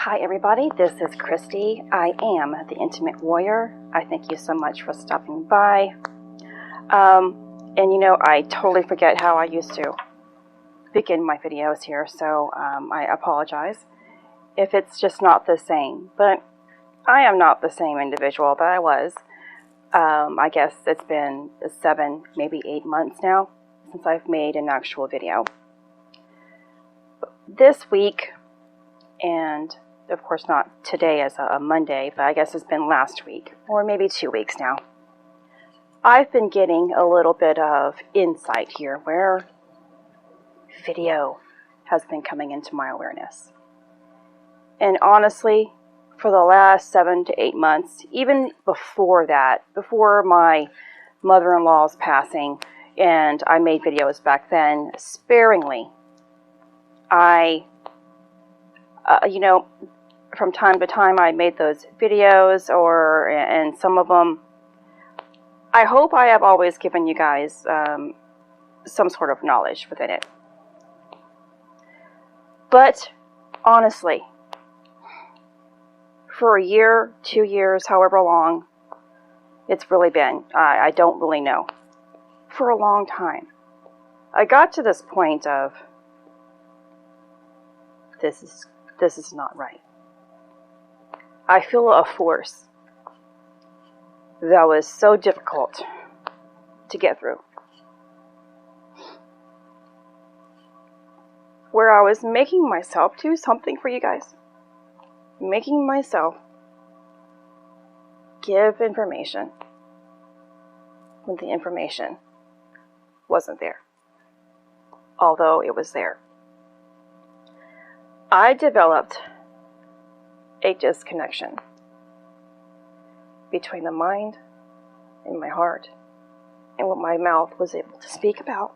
Hi everybody, this is Christy. I am the Intimate Warrior. I thank you so much for stopping by. I totally forget how I used to begin my videos here, so I apologize if it's just not the same. But I am not the same individual that I was. I guess it's been 7, maybe 8 months now since I've made an actual video. This week, and of course not today as a Monday, but I guess it's been last week, or maybe 2 weeks now, I've been getting a little bit of insight here where video has been coming into my awareness. And honestly, for the last 7 to 8 months, even before that, before my mother-in-law's passing, and I made videos back then sparingly, from time to time I made those videos, and some of them, I hope I have always given you guys some sort of knowledge within it. But honestly, for a year, 2 years, however long it's really been, I don't really know, for a long time, I got to this point of, this is not right. I feel a force that was so difficult to get through, where I was making myself do something for you guys, making myself give information when the information wasn't there, although it was there. I developed a disconnection between the mind and my heart and what my mouth was able to speak about.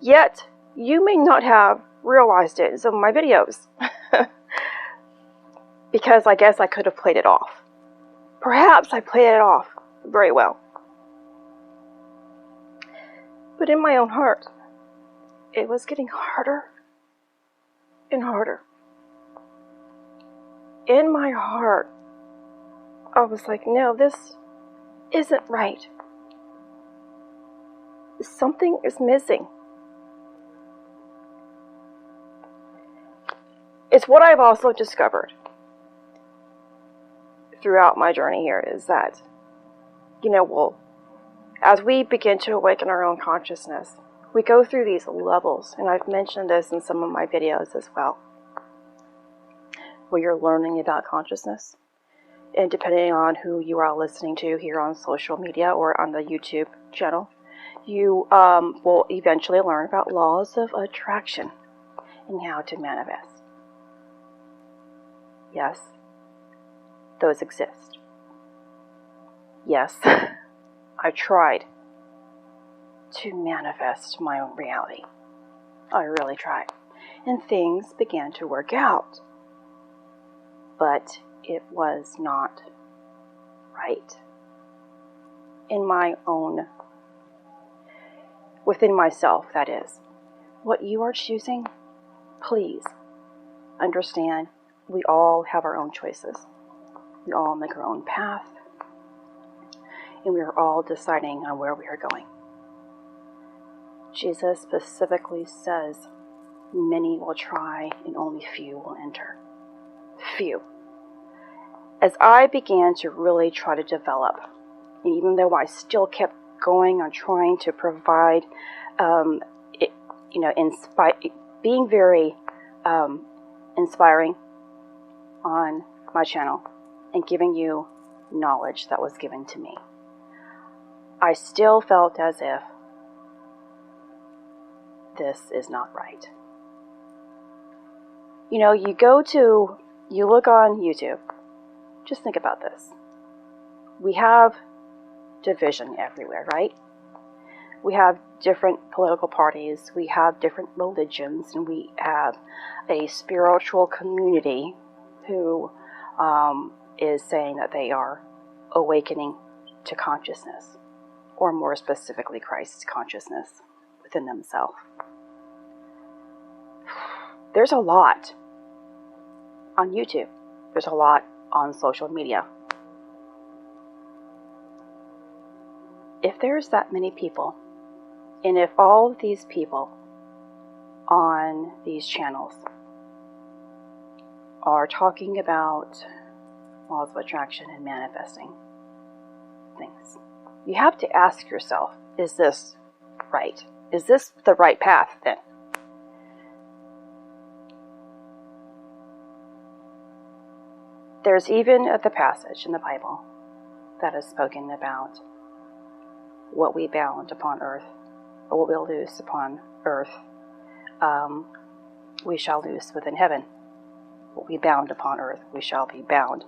Yet, you may not have realized it in some of my videos, because I guess I could have played it off. Perhaps I played it off very well. But in my own heart, it was getting harder and harder. In my heart, I was like, no, this isn't right. Something is missing. It's what I've also discovered throughout my journey here is that, as we begin to awaken our own consciousness, we go through these levels, and I've mentioned this in some of my videos as well, where you're learning about consciousness. And depending on who you are listening to here on social media or on the YouTube channel, you will eventually learn about laws of attraction and how to manifest. Yes, those exist. Yes, I tried to manifest my own reality. I really tried. And things began to work out. But it was not right. Within myself, that is. What you are choosing, please understand, we all have our own choices. We all make our own path. And we are all deciding on where we are going. Jesus specifically says, many will try and only few will enter. Few. As I began to really try to develop, and even though I still kept going on trying to provide, being very inspiring on my channel and giving you knowledge that was given to me, I still felt as if this is not right. You look on YouTube, just think about this. We have division everywhere, right? We have different political parties, we have different religions, and we have a spiritual community who is saying that they are awakening to consciousness, or more specifically, Christ's consciousness within themselves. There's a lot on YouTube. There's a lot on social media. If there's that many people, and if all of these people on these channels are talking about laws of attraction and manifesting things, you have to ask yourself, is this right? Is this the right path then? There's even the passage in the Bible that is spoken about what we bound upon earth, or what we'll loose upon earth, we shall loose within heaven. What we bound upon earth, we shall be bound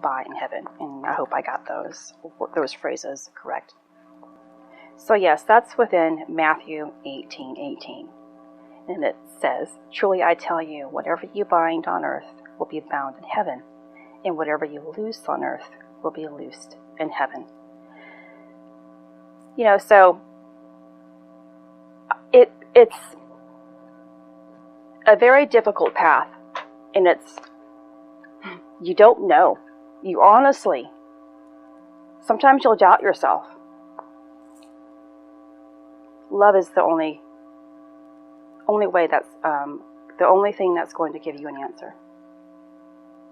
by in heaven. And I hope I got those phrases correct. So yes, that's within Matthew 18:18. And it says, truly I tell you, whatever you bind on earth will be bound in heaven, and whatever you loose on earth will be loosed in heaven. So it's a very difficult path, and you don't know. You honestly, sometimes you'll doubt yourself. Love is the only way that's, the only thing that's going to give you an answer.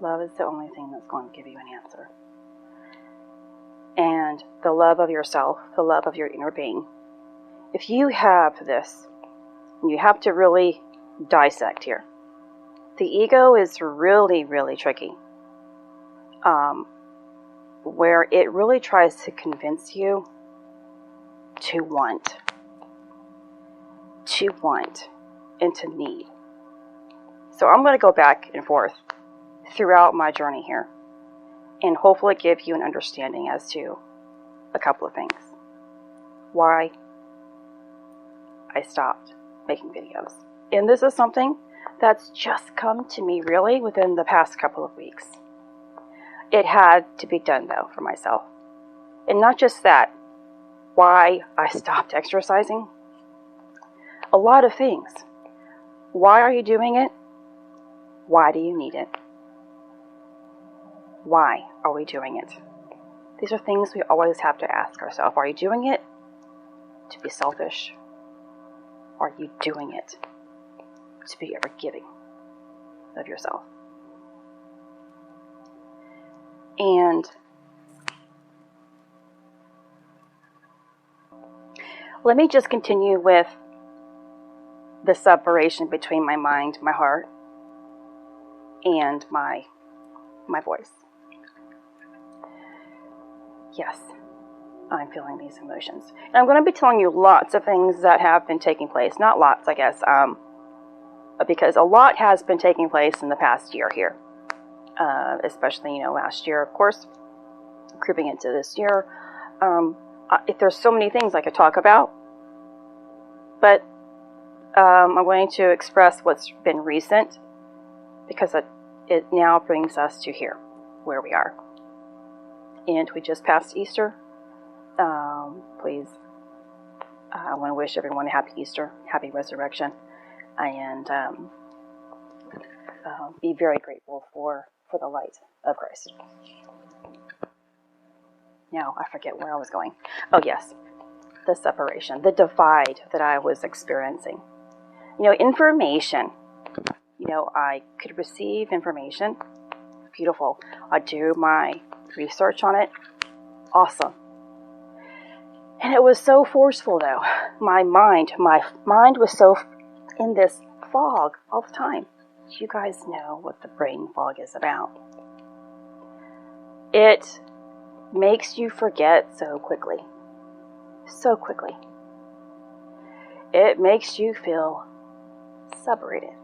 Love is the only thing that's going to give you an answer. And the love of yourself, the love of your inner being. If you have this, you have to really dissect here. The ego is really, really tricky. Where it really tries to convince you to want, and to need. So I'm going to go back and forth throughout my journey here, and hopefully give you an understanding as to a couple of things. Why I stopped making videos. And this is something that's just come to me really within the past couple of weeks. It had to be done though for myself. And not just that, why I stopped exercising. A lot of things. Why are you doing it? Why do you need it? Why are we doing it? These are things we always have to ask ourselves. Are you doing it to be selfish? Or are you doing it to be ever giving of yourself? And let me just continue with the separation between my mind, my heart, and my voice. Yes, I'm feeling these emotions. And I'm going to be telling you lots of things that have been taking place. Not lots, I guess, because a lot has been taking place in the past year here. Especially, last year, of course, creeping into this year. If there's so many things I could talk about, but I'm going to express what's been recent, because it now brings us to here, where we are. And we just passed Easter. Please, I want to wish everyone a happy Easter, happy resurrection, and be very grateful for the light of Christ. Now, I forget where I was going. Oh, yes, the separation, the divide that I was experiencing. Information. I could receive information. Beautiful. I do my research on it. Awesome. And it was so forceful, though. My mind was so in this fog all the time. You guys know what the brain fog is about. It makes you forget so quickly. So quickly. It makes you feel separated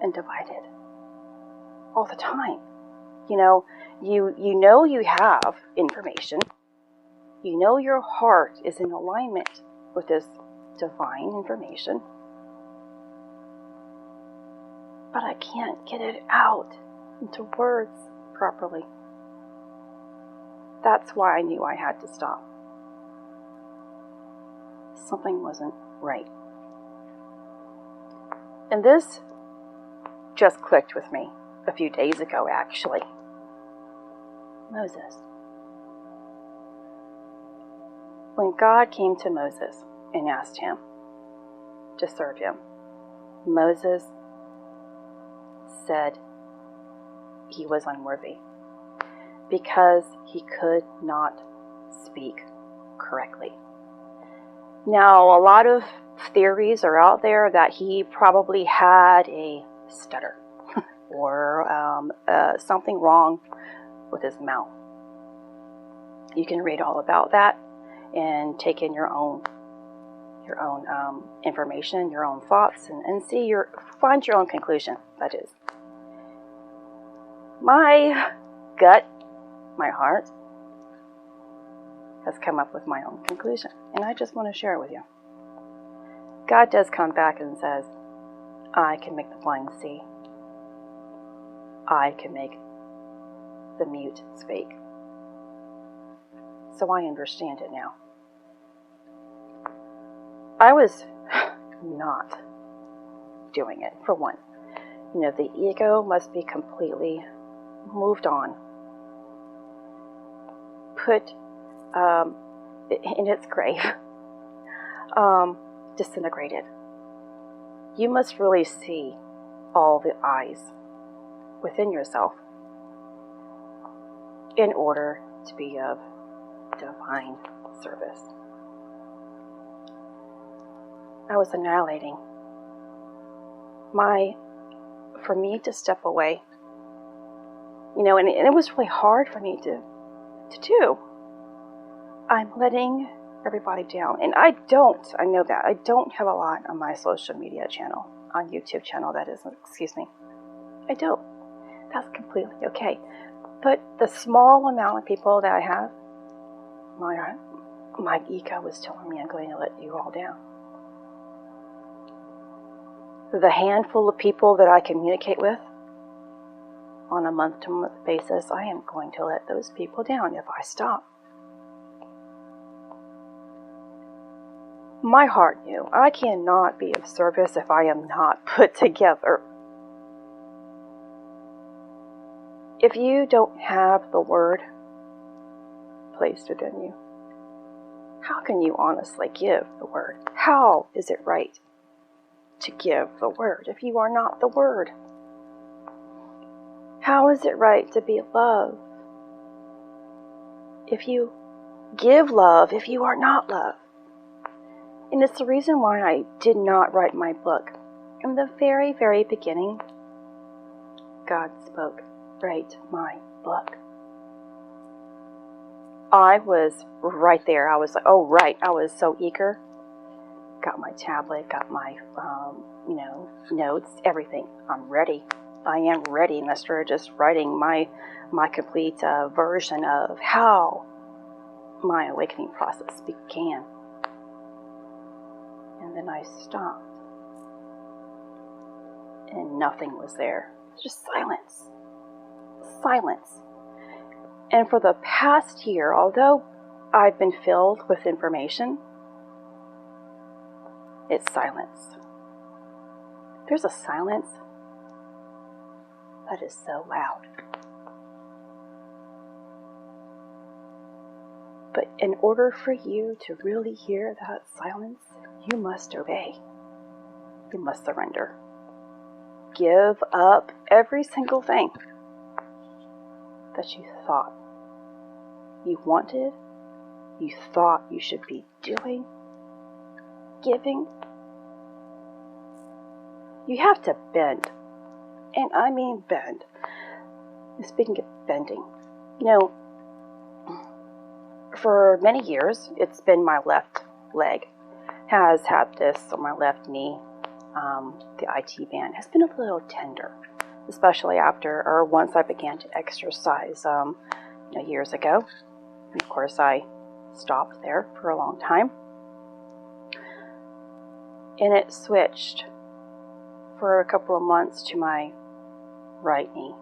and divided all the time. You know you have information. You know your heart is in alignment with this divine information. But I can't get it out into words properly. That's why I knew I had to stop. Something wasn't right. And this just clicked with me a few days ago, actually. Moses. When God came to Moses and asked him to serve him, Moses said he was unworthy because he could not speak correctly. Now, a lot of theories are out there that he probably had a stutter or something wrong with his mouth. You can read all about that and take in your own information, your own thoughts, and find your own conclusion. That is, my gut, my heart, has come up with my own conclusion, and I just want to share it with you. God does come back and says, I can make the blind see. I can make the mute speak. So I understand it now. I was not doing it, for one. The ego must be completely moved on, put in its grave, disintegrated. You must really see all the eyes within yourself in order to be of divine service. I was annihilating. For me to step away, and it was really hard for me to do. I'm letting everybody down. And I know that. I don't have a lot on my social media channel, on YouTube channel, that is, excuse me. I don't. That's completely okay. But the small amount of people that I have, my ego was telling me I'm going to let you all down. The handful of people that I communicate with on a month-to-month basis, I am going to let those people down if I stop. My heart knew I cannot be of service if I am not put together. If you don't have the word placed within you, how can you honestly give the word? How is it right to give the word if you are not the word? How is it right to be love if you give love if you are not love? And it's the reason why I did not write my book. In the very, very beginning, God spoke, write my book. I was right there. I was like, oh, right. I was so eager. Got my tablet, got my, notes, everything. I'm ready. I am ready. And I started just writing my complete version of how my awakening process began. And then I stopped. And nothing was there. Just silence. Silence. And for the past year, although I've been filled with information, it's silence. There's a silence that is so loud. But in order for you to really hear that silence, you must obey. You must surrender. Give up every single thing that you thought you wanted, you thought you should be doing, giving. You have to bend. And I mean bend. Speaking of bending, for many years, it's been my left leg has had this, or my left knee, the IT band has been a little tender, especially once I began to exercise, years ago. And of course, I stopped there for a long time. And it switched for a couple of months to my right knee.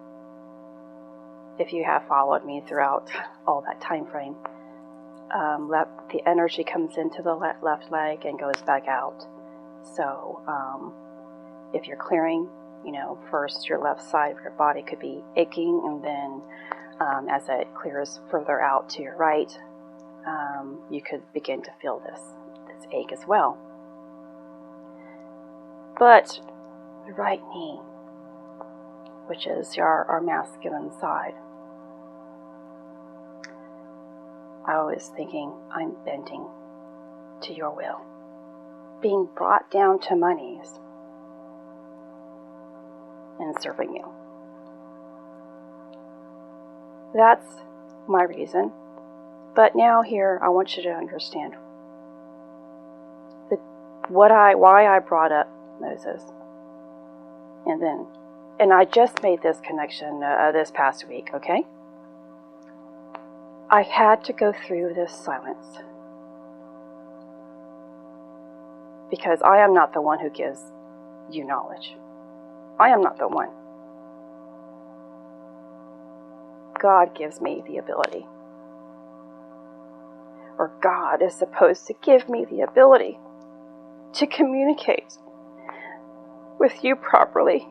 If you have followed me throughout all that time frame, the energy comes into the left leg and goes back out. So if you're clearing first your left side of your body could be aching, and then as it clears further out to your right, you could begin to feel this ache as well. But the right knee, which is our masculine side, I was thinking, I'm bending to your will, being brought down to my knees and serving you. That's my reason. But now here, I want you to understand why I brought up Moses. And I just made this connection this past week, okay? I had to go through this silence because I am not the one who gives you knowledge. I am not the one. God gives me the ability. Or God is supposed to give me the ability to communicate with you properly.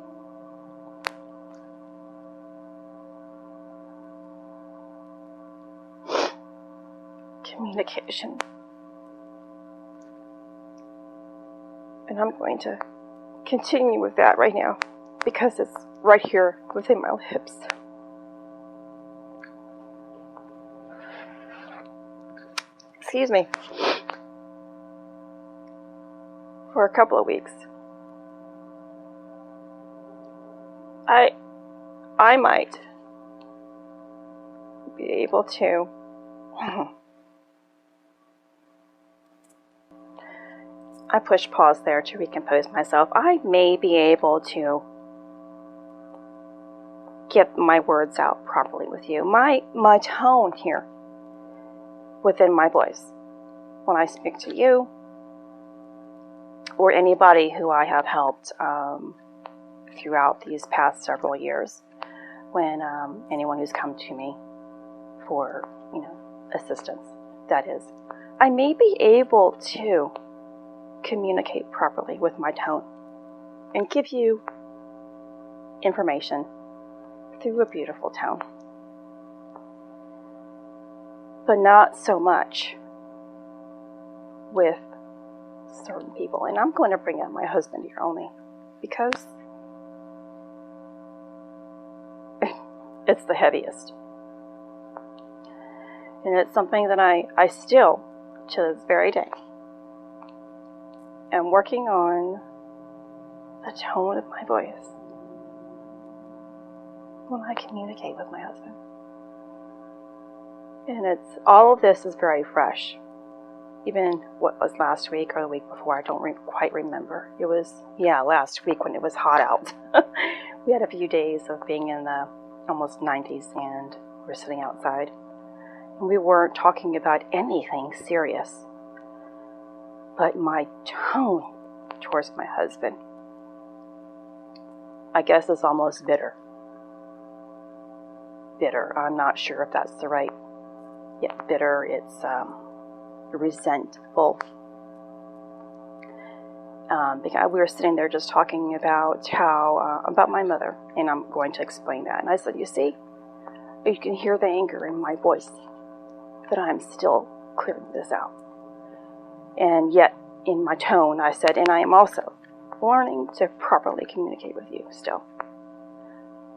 Communication. And I'm going to continue with that right now because it's right here within my lips. Excuse me. For a couple of weeks, I might be able to I pushed pause there to recompose myself. I may be able to get my words out properly with you. My tone here within my voice when I speak to you or anybody who I have helped throughout these past several years, when anyone who's come to me for assistance, that is, I may be able to communicate properly with my tone and give you information through a beautiful tone, but not so much with certain people. And I'm going to bring up my husband here only because it's the heaviest, and it's something that I still, to this very day, am working on the tone of my voice when I communicate with my husband. And all of this is very fresh. Even what was last week or the week before, I don't quite remember. It was, last week when it was hot out. We had a few days of being in the almost 90s, and we're sitting outside. And we weren't talking about anything serious. But my tone towards my husband, I guess, is almost bitter. Bitter. I'm not sure if that's the right. Yeah, bitter. It's resentful. Because we were sitting there just talking about about my mother, and I'm going to explain that. And I said, you see, you can hear the anger in my voice, that I'm still clearing this out. And yet, in my tone, I said, and I am also learning to properly communicate with you still.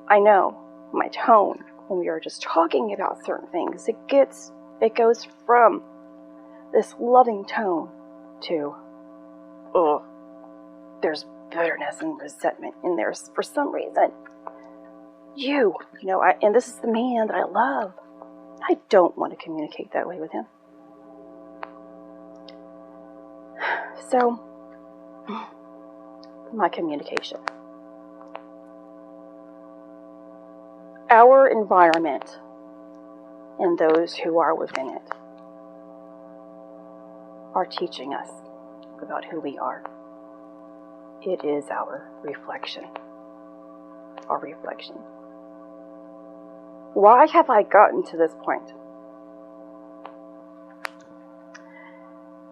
I know my tone, when we are just talking about certain things, it goes from this loving tone to, there's bitterness and resentment in there for some reason. And this is the man that I love. I don't want to communicate that way with him. So, my communication. Our environment and those who are within it are teaching us about who we are. It is our reflection. Our reflection. Why have I gotten to this point?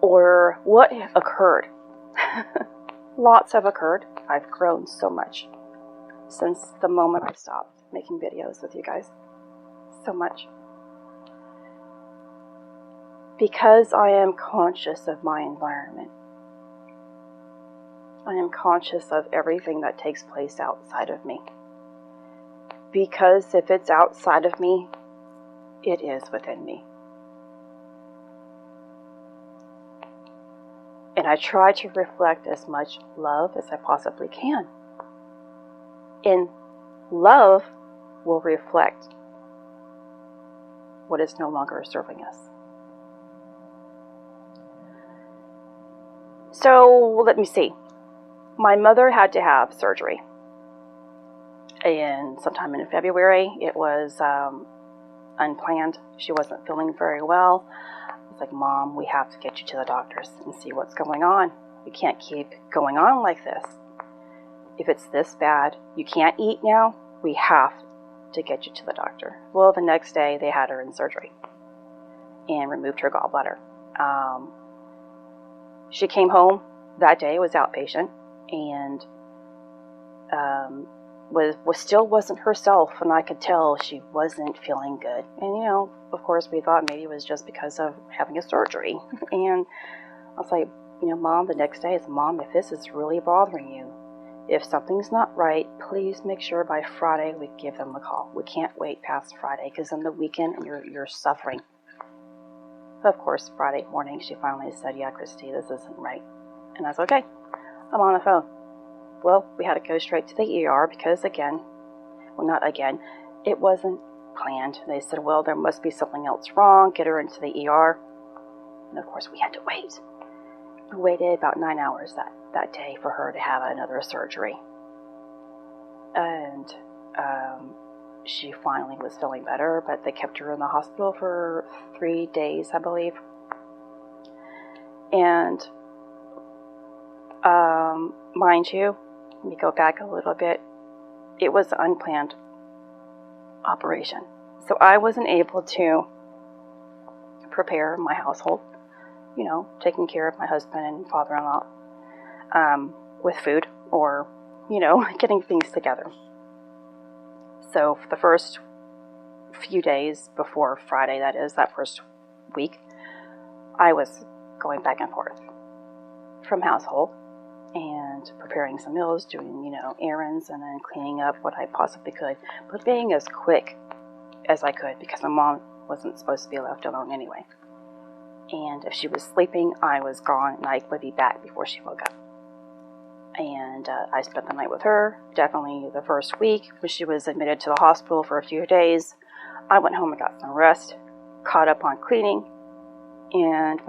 Or what occurred? Lots have occurred. I've grown so much. since the moment I stopped making videos with you guys. So much. Because I am conscious of my environment. I am conscious of everything that takes place outside of me. Because if it's outside of me, it is within me. And I try to reflect as much love as I possibly can. And love will reflect what is no longer serving us. So, let me see. My mother had to have surgery. And sometime in February, it was unplanned. She wasn't feeling very well. I was like, Mom, we have to get you to the doctors and see what's going on. We can't keep going on like this. If it's this bad, you can't eat now, we have to get you to the doctor. Well, the next day, they had her in surgery and removed her gallbladder. She came home that day, was outpatient, and still wasn't herself, and I could tell she wasn't feeling good. And of course, we thought maybe it was just because of having a surgery. And I was like, Mom, the next day, Mom, if this is really bothering you, if something's not right, please make sure by Friday we give them a call. We can't wait past Friday, because on the weekend you're suffering. Of course, Friday morning, she finally said, yeah, Christy, this isn't right. And I was okay. I'm on the phone. Well, we had to go straight to the ER because, not again, it wasn't planned. They said, well, there must be something else wrong. Get her into the ER. And, of course, we had to wait. We waited about 9 hours that day for her to have another surgery. And she finally was feeling better, but they kept her in the hospital for 3 days, I believe. And mind you, let me go back a little bit. It was an unplanned operation. So I wasn't able to prepare my household, taking care of my husband and father-in-law with food or, getting things together. So for the first few days before Friday, that first week, I was going back and forth from household and preparing some meals, doing, errands, and then cleaning up what I possibly could, but being as quick as I could because my mom wasn't supposed to be left alone anyway. And if she was sleeping, I was gone, and I would be back before she woke up. And I spent the night with her, definitely the first week when she was admitted to the hospital for a few days. I went home and got some rest, caught up on cleaning, and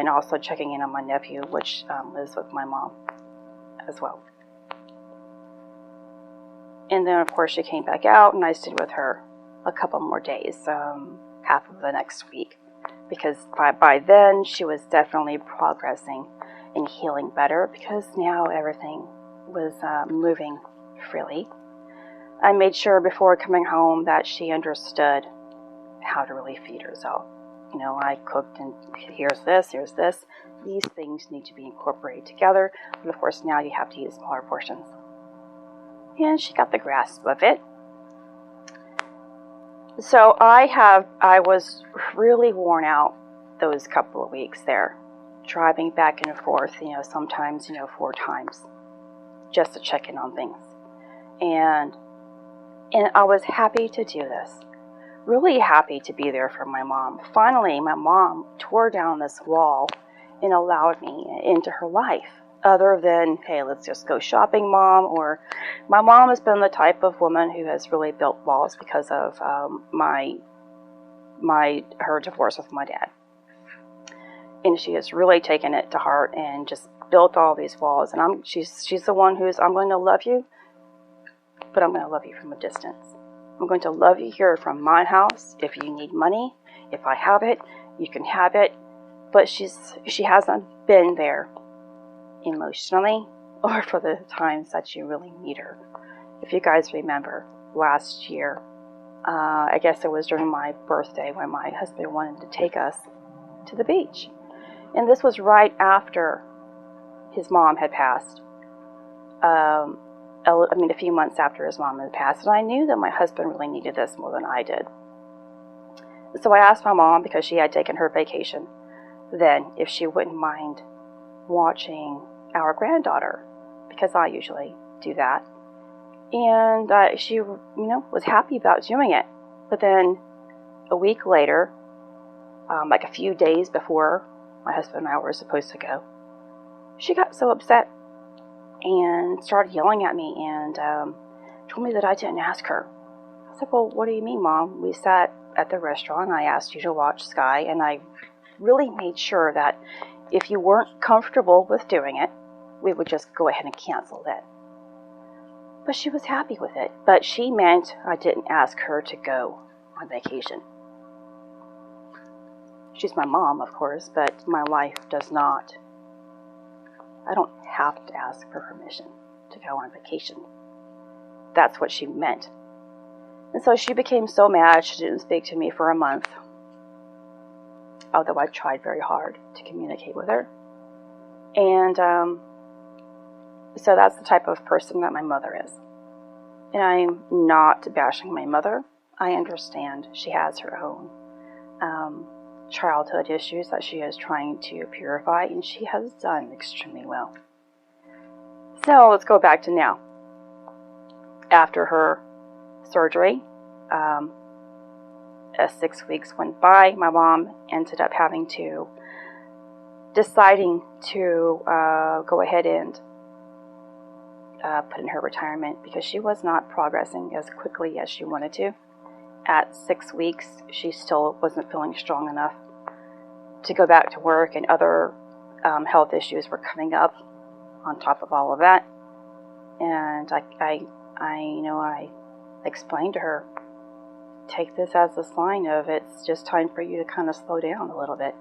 also checking in on my nephew, which lives with my mom as well. And then, of course, she came back out, and I stayed with her a couple more days, half of the next week, because by then she was definitely progressing and healing better, because now everything was moving freely. I made sure before coming home that she understood how to really feed herself. I cooked, and here's this. These things need to be incorporated together, but of course now you have to eat smaller portions. And she got the grasp of it. So I was really worn out those couple of weeks there, driving back and forth, sometimes, 4 times, just to check in on things. And I was happy to do this. Really happy to be there for my mom. Finally, my mom tore down this wall and allowed me into her life. Other than, hey, let's just go shopping, Mom. Or my mom has been the type of woman who has really built walls because of her divorce with my dad. And she has really taken it to heart and just built all these walls. And she's the one I'm going to love you, but I'm going to love you from a distance. I'm going to love you here from my house. If you need money, if I have it, you can have it. But she hasn't been there emotionally or for the times that you really need her. If you guys remember, last year, I guess it was during my birthday when my husband wanted to take us to the beach. And this was right after his mom had passed. a few months after his mom had passed, and I knew that my husband really needed this more than I did. So I asked my mom, because she had taken her vacation then, if she wouldn't mind watching our granddaughter, because I usually do that. And she, was happy about doing it. But then a week later, like a few days before my husband and I were supposed to go, she got so upset and started yelling at me and told me that I didn't ask her. I was like, well, what do you mean, Mom? We sat at the restaurant, and I asked you to watch Sky, and I really made sure that if you weren't comfortable with doing it, we would just go ahead and cancel it. But she was happy with it. But she meant I didn't ask her to go on vacation. She's my mom, of course, but my life does not. I don't have to ask for permission to go on vacation. That's what she meant. And so she became so mad she didn't speak to me for a month. Although I tried very hard to communicate with her. And so that's the type of person that my mother is. And I'm not bashing my mother. I understand she has her own childhood issues that she is trying to purify, and she has done extremely well. So let's go back to now. After her surgery, 6 weeks went by. My mom ended up deciding to go ahead and put in her retirement because she was not progressing as quickly as she wanted to. At 6 weeks, she still wasn't feeling strong enough to go back to work, and other health issues were coming up on top of all of that. And I explained to her, take this as a sign of it's just time for you to kind of slow down a little bit.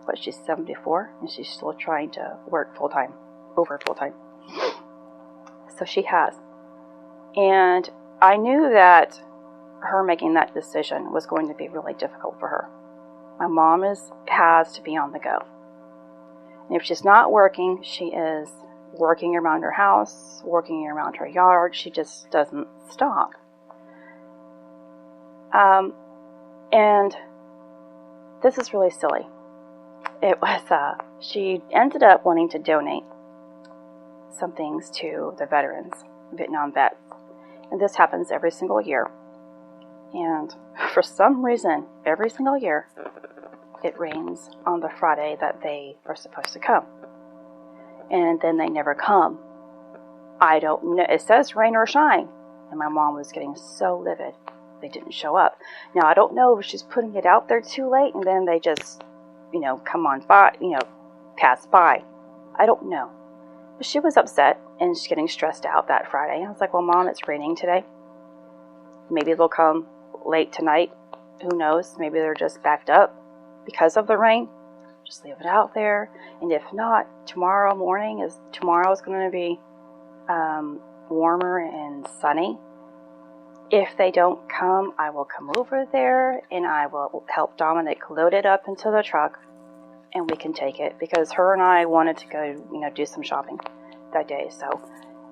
But she's 74, and she's still trying to work full-time, over full-time. So she has. And I knew that her making that decision was going to be really difficult for her. My mom has to be on the go. And if she's not working, she is working around her house, working around her yard. She just doesn't stop. And this is really silly. It was, she ended up wanting to donate some things to the veterans, Vietnam vets. And this happens every single year. And for some reason, every single year, it rains on the Friday that they are supposed to come. And then they never come. I don't know. It says rain or shine. And my mom was getting so livid. They didn't show up. Now, I don't know if she's putting it out there too late and then they just, come on by, pass by. I don't know. But she was upset and she's getting stressed out that Friday. I was like, well, Mom, it's raining today. Maybe they'll come late tonight. Who knows? Maybe they're just backed up because of the rain. Just leave it out there. And if not, tomorrow is going to be warmer and sunny. If they don't come, I will come over there and I will help Dominic load it up into the truck and we can take it, because her and I wanted to go, do some shopping that day.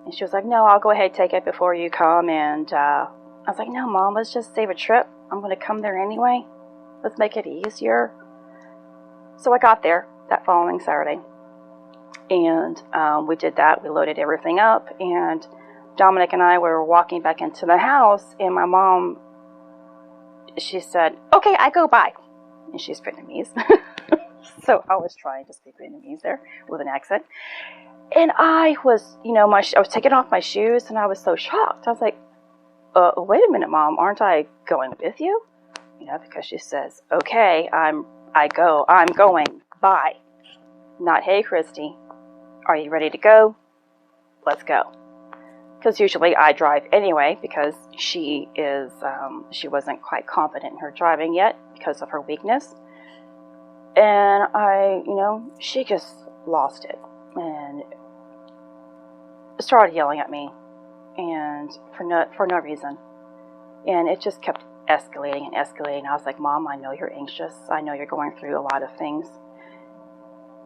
And she was like, no, I'll go ahead and take it before you come. And I was like, no, Mom, let's just save a trip. I'm going to come there anyway. Let's make it easier. So I got there that following Saturday and we did that. We loaded everything up, and Dominic and I were walking back into the house, and my mom, she said, okay, I go by. And she's Vietnamese. So I was trying to speak Vietnamese there with an accent. And I was, I was taking off my shoes, and I was so shocked. I was like, wait a minute, Mom, aren't I going with you? Because she says, okay, I'm going, bye. Not, hey, Christy, are you ready to go? Let's go. Because usually I drive anyway, because she wasn't quite confident in her driving yet because of her weakness. And she just lost it and started yelling at me, and for no reason. And it just kept escalating and escalating. I was like, Mom, I know you're anxious. I know you're going through a lot of things,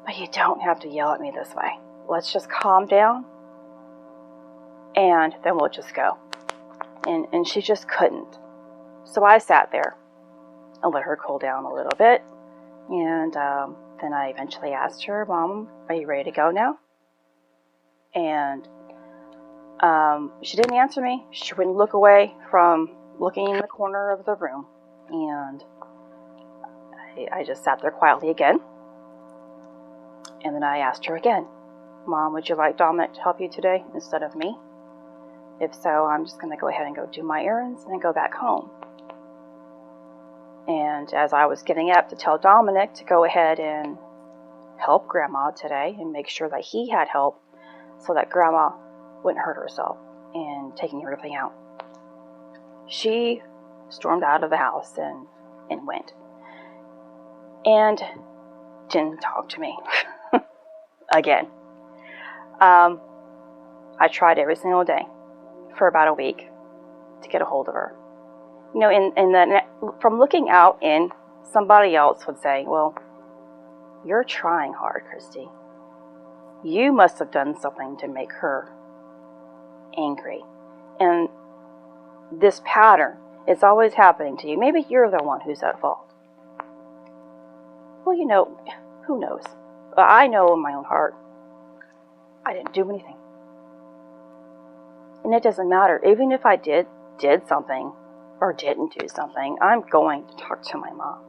but you don't have to yell at me this way. Let's just calm down and then we'll just go. And she just couldn't. So I sat there and let her cool down a little bit. And then I eventually asked her, Mom, are you ready to go now? And she didn't answer me. She wouldn't look away from looking in the corner of the room. And I just sat there quietly again. And then I asked her again, Mom, would you like Dominic to help you today instead of me? If so, I'm just going to go ahead and go do my errands and then go back home. And as I was getting up to tell Dominic to go ahead and help Grandma today and make sure that he had help so that Grandma wouldn't hurt herself in taking everything out, she stormed out of the house and went. And didn't talk to me again. I tried every single day for about a week to get a hold of her. You know, from looking out in, somebody else would say, well, you're trying hard, Christy. You must have done something to make her angry. And this pattern is always happening to you. Maybe you're the one who's at fault. Well, you know, who knows? But I know in my own heart, I didn't do anything. And it doesn't matter. Even if I did something or didn't do something, I'm going to talk to my mom.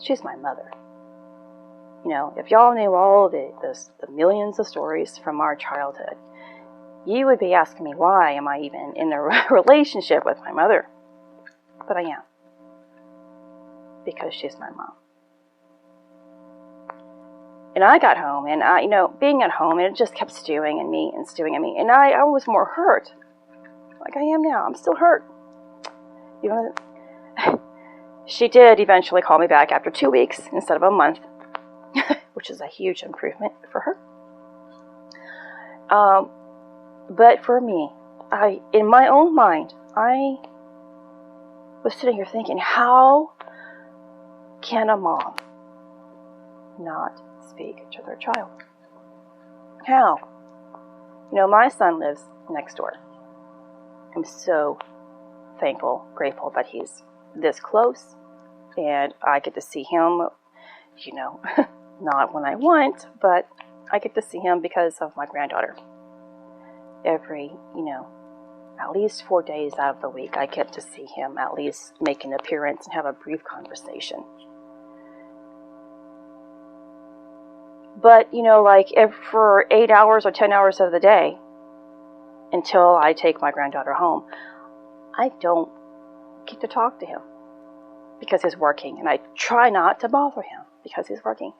She's my mother. You know, if y'all knew all the millions of stories from our childhood, you would be asking me, why am I even in a relationship with my mother? But I am. Because she's my mom. And I got home, and being at home, and it just kept stewing in me. And I was more hurt. Like I am now. I'm still hurt. She did eventually call me back after 2 weeks instead of a month, which is a huge improvement for her. But for me, in my own mind, I was sitting here thinking, how can a mom not speak to their child? How? You know, my son lives next door. I'm so thankful, grateful that he's this close, and I get to see him, you know, not when I want, but I get to see him because of my granddaughter. Every, at least 4 days out of the week, I get to see him at least make an appearance and have a brief conversation. But, if for 8 hours or 10 hours of the day, until I take my granddaughter home, I don't get to talk to him because he's working, and I try not to bother him because he's working.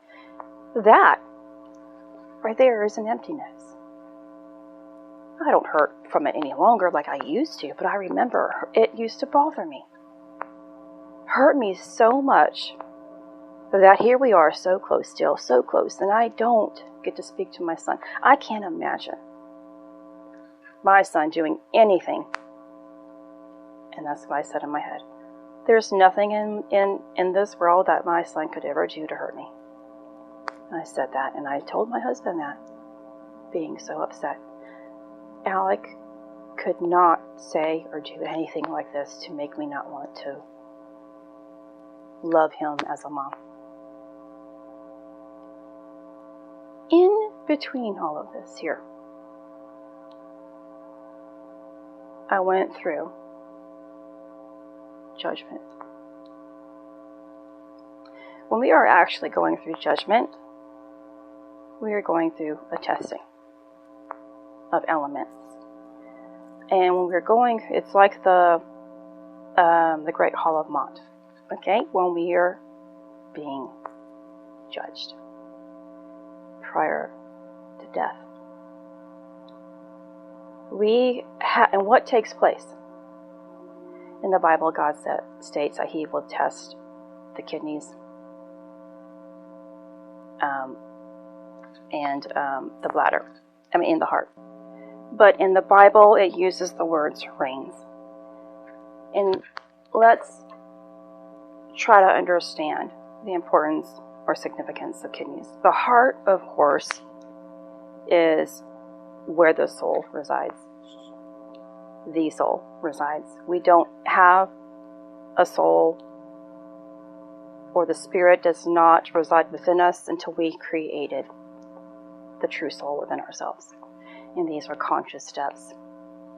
That right there is an emptiness. I don't hurt from it any longer like I used to, but I remember it used to bother me. Hurt me so much that here we are so close still, so close, and I don't get to speak to my son. I can't imagine my son doing anything. And that's what I said in my head. There's nothing in this world that my son could ever do to hurt me. And I said that, and I told my husband that, being so upset. Alec could not say or do anything like this to make me not want to love him as a mom. In between all of this here, I went through judgment. When we are actually going through judgment, we are going through a testing of elements. And when we're going, it's like the Great Hall of Mont. Okay, when we are being judged prior to death. And what takes place? In the Bible, God states that He will test the kidneys and the bladder. In the heart. But in the Bible, it uses the words reins. And let's try to understand the importance or significance of kidneys. The heart, of course, is where the soul resides. The soul resides. We don't have a soul, or the spirit does not reside within us until we created the true soul within ourselves. And these are conscious steps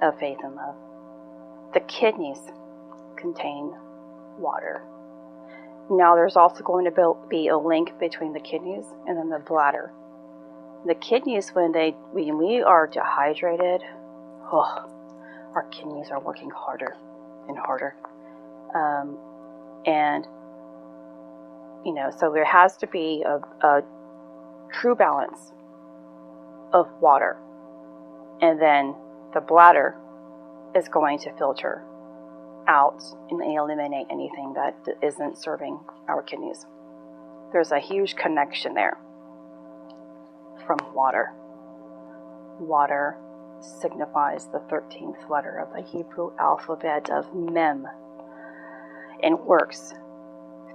of faith and love. The kidneys contain water. Now there's also going to be a link between the kidneys and then the bladder. The kidneys, when we are dehydrated, our kidneys are working harder and harder. And so there has to be a true balance of water. And then the bladder is going to filter out and eliminate anything that isn't serving our kidneys. There's a huge connection there from water. Water signifies the 13th letter of the Hebrew alphabet of Mem and works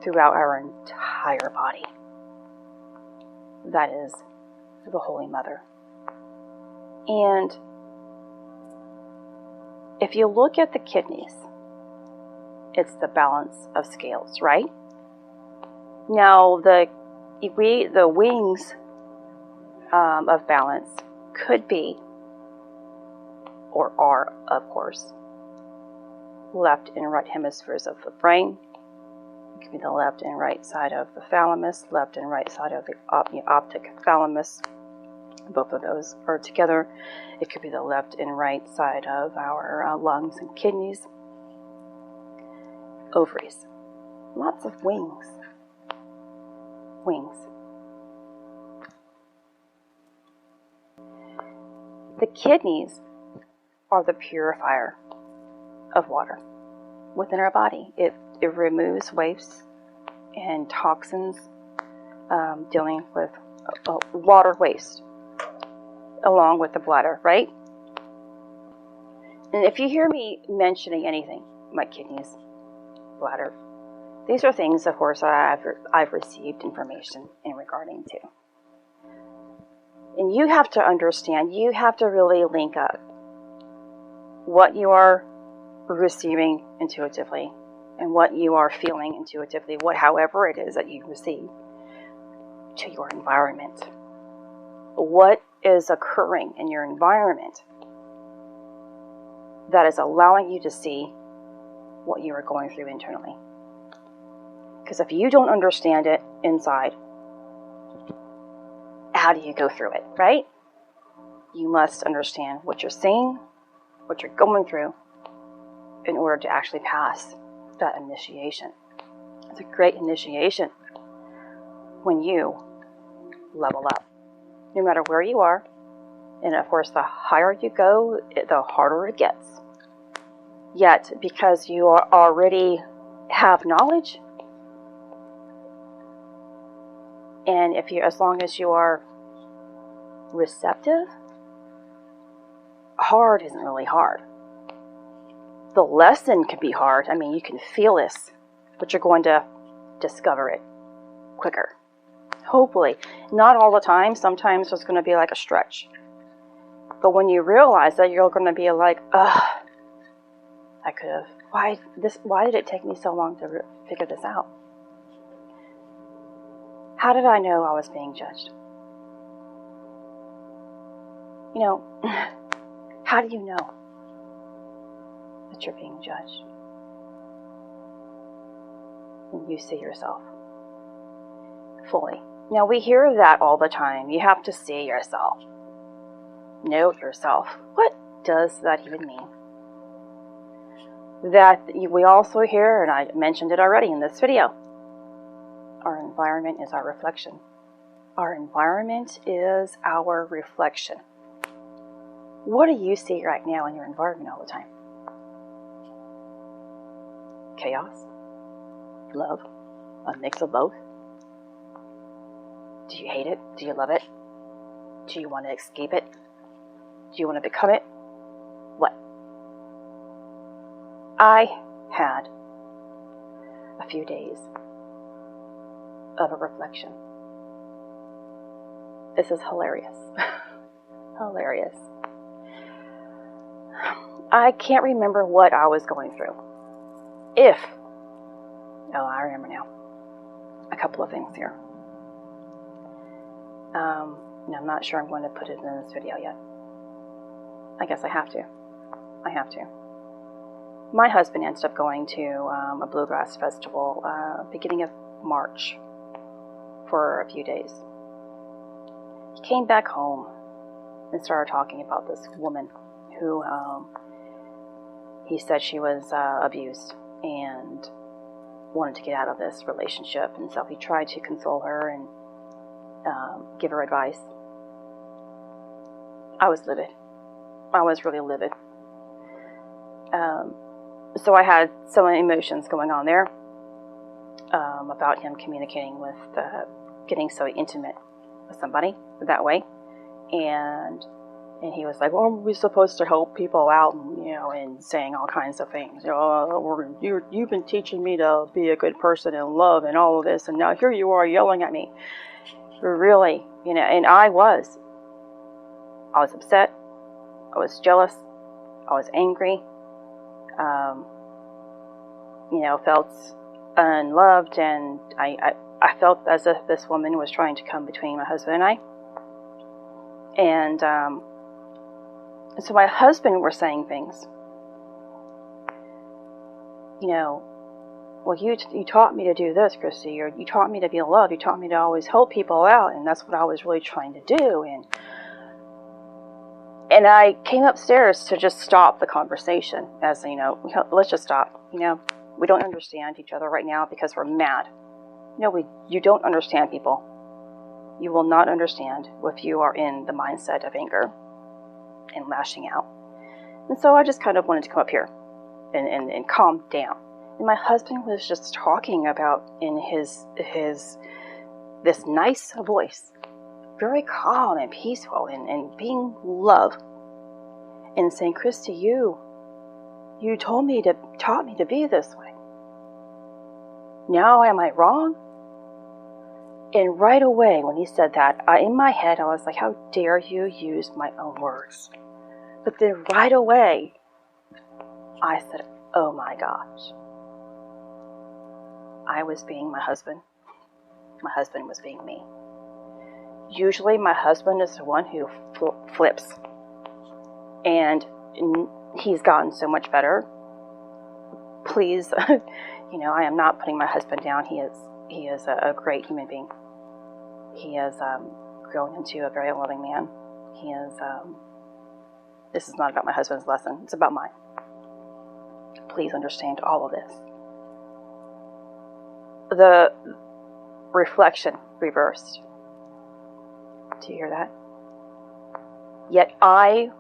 throughout our entire body. That is the Holy Mother. And if you look at the kidneys, it's the balance of scales, right? Now, the wings of balance could be, or are, of course, left and right hemispheres of the brain. It could be the left and right side of the thalamus, left and right side of the optic thalamus. Both of those are together. It could be the left and right side of our lungs and kidneys. Ovaries. Lots of wings. Wings. The kidneys are the purifier of water within our body. It removes waste and toxins, dealing with water waste, along with the bladder, right? And if you hear me mentioning anything, my kidneys, bladder, these are things, of course, that I've received information in regarding to. And you have to understand, you have to really link up what you are receiving intuitively and what you are feeling intuitively, however it is that you receive, to your environment. What is occurring in your environment that is allowing you to see what you are going through internally? Because if you don't understand it inside, how do you go through it, right? You must understand what you're seeing, what you're going through, in order to actually pass that initiation. It's a great initiation when you level up, no matter where you are. And of course, the higher you go, the harder it gets. Yet, because you already have knowledge, and as long as you are receptive, hard isn't really hard. The lesson can be hard. I mean, you can feel this, but you're going to discover it quicker. Hopefully. Not all the time. Sometimes there's going to be like a stretch. But when you realize that, you're going to be like, I could have. Why did it take me so long to figure this out? How did I know I was being judged? How do you know that you're being judged when you see yourself fully? Now, we hear that all the time. You have to see yourself. Know yourself. What does that even mean? That we also hear, and I mentioned it already in this video, our environment is our reflection. Our environment is our reflection. What do you see right now in your environment all the time? Chaos? Love? A mix of both? Do you hate it? Do you love it? Do you want to escape it? Do you want to become it? What? I had a few days of a reflection. This is hilarious. Hilarious. I can't remember what I was going through. I remember now. A couple of things here. I'm not sure I'm going to put it in this video yet. I guess I have to. My husband ended up going to a bluegrass festival beginning of March for a few days. He came back home and started talking about this woman who he said she was abused and wanted to get out of this relationship, and so he tried to console her and give her advice. I was livid. I was really livid. So I had so many emotions going on there about him communicating with, getting so intimate with somebody that way, and he was like, "Well, we're supposed to help people out, and saying all kinds of things. You've been teaching me to be a good person and love and all of this, and now here you are yelling at me." Really, and I was upset. I was jealous. I was angry. Felt unloved, and I felt as if this woman was trying to come between my husband and I. And so my husband were saying things. Well, you taught me to do this, Christy, or you taught me to be loved. You taught me to always help people out, and that's what I was really trying to do. And I came upstairs to just stop the conversation, as let's just stop. We don't understand each other right now because we're mad. You don't understand people. You will not understand if you are in the mindset of anger and lashing out. And so I just kind of wanted to come up here and calm down. And my husband was just talking about in his this nice voice, very calm and peaceful and being love, and saying, "Christy, you taught me to be this way. Now am I wrong?" And right away when he said that, in my head I was like, how dare you use my own words? But then right away I said, oh my gosh. I was being my husband. My husband was being me. Usually my husband is the one who flips. And he's gotten so much better. Please, I am not putting my husband down. He is a great human being. He has grown into a very loving man. He is, this is not about my husband's lesson. It's about mine. Please understand all of this. The reflection reversed. Do you hear that? Yet I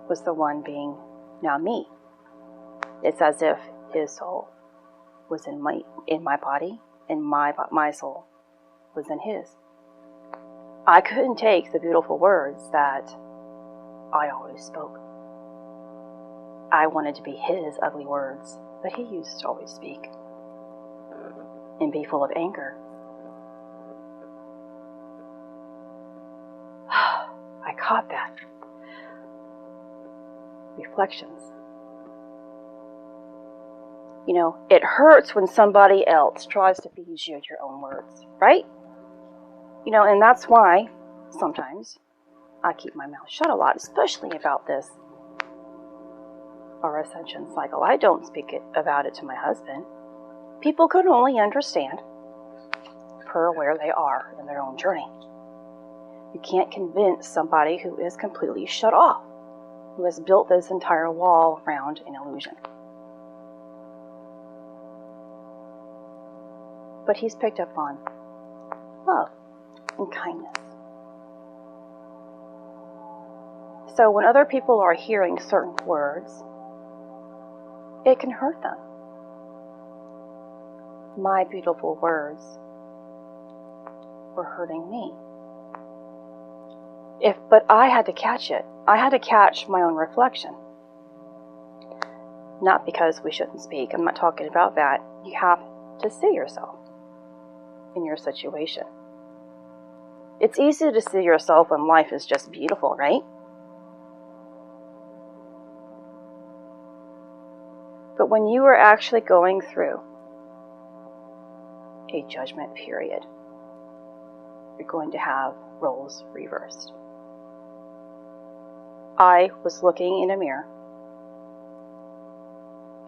was the one being now me. It's as if his soul was in my body, and my soul was in his. I couldn't take the beautiful words that I always spoke. I wanted to be his ugly words that he used to always speak and be full of anger. I caught that. Reflections. It hurts when somebody else tries to feed you your own words, right? And that's why sometimes I keep my mouth shut a lot, especially about this, our ascension cycle. I don't speak about it to my husband. People can only understand per where they are in their own journey. You can't convince somebody who is completely shut off, who has built this entire wall around an illusion. But he's picked up on love and kindness. So when other people are hearing certain words, it can hurt them. My beautiful words were hurting me. But I had to catch it. I had to catch my own reflection. Not because we shouldn't speak. I'm not talking about that. You have to see yourself in your situation. It's easy to see yourself when life is just beautiful, right? But when you are actually going through a judgment period, you're going to have roles reversed. I was looking in a mirror,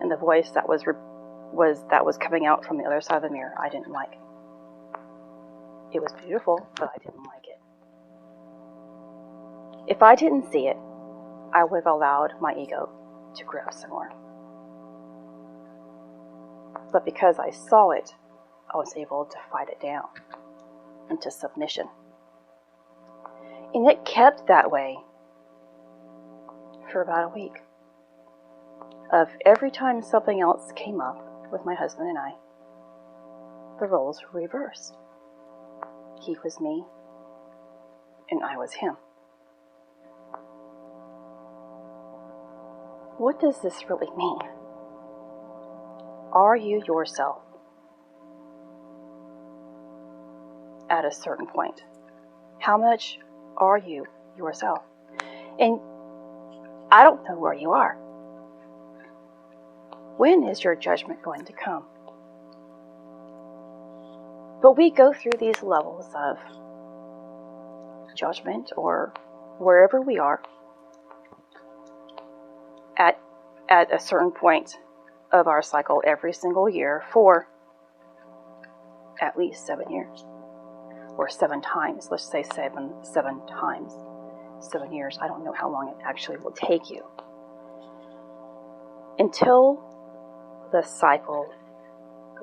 and the voice that was coming out from the other side of the mirror, I didn't like. It was beautiful, but I didn't like it. If I didn't see it, I would have allowed my ego to grow some more. But because I saw it, I was able to fight it down into submission. And it kept that way for about a week. Of every time something else came up with my husband and I, the roles were reversed. He was me, and I was him. What does this really mean? Are you yourself at a certain point? How much are you yourself? And I don't know where you are. When is your judgment going to come? But we go through these levels of judgment, or wherever we are, at a certain point of our cycle every single year for at least 7 years. Or 7 times. Let's say seven times. 7 years. I don't know how long it actually will take you. Until the cycle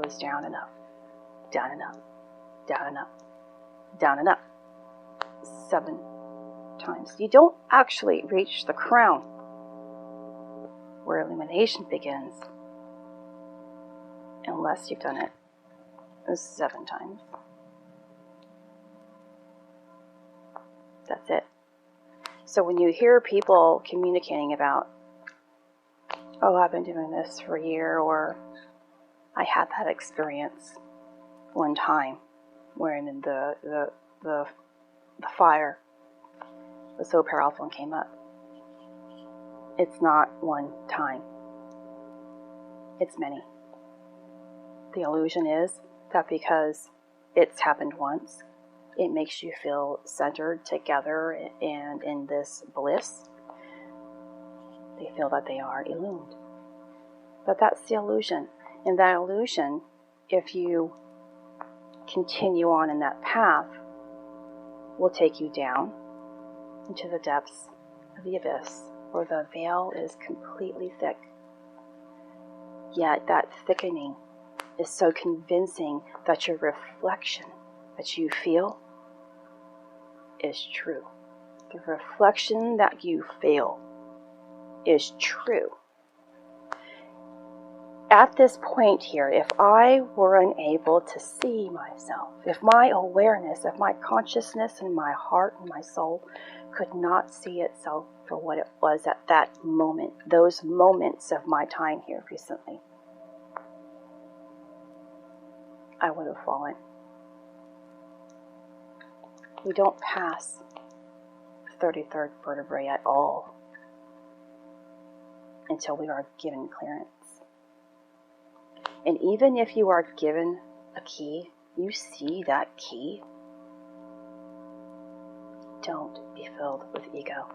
goes down and up. Down and up. Down and up. Down and up. 7 times. You don't actually reach the crown where illumination begins unless you've done it 7 times. That's it. So when you hear people communicating about, oh, I've been doing this for a year, or I had that experience one time wherein the fire was so powerful and came up. It's not one time. It's many. The illusion is that because it's happened once, it makes you feel centered together and in this bliss. They feel that they are illumined. But that's the illusion. And that illusion, if you continue on in that path, will take you down into the depths of the abyss, where the veil is completely thick. Yet that thickening is so convincing that your reflection that you feel is true. The reflection that you feel is true. At this point here, if I were unable to see myself, if my awareness, if my consciousness and my heart and my soul could not see itself for what it was at that moment, those moments of my time here recently, I would have fallen. We don't pass the 33rd vertebrae at all until we are given clearance. And even if you are given a key, you see that key, don't be filled with ego.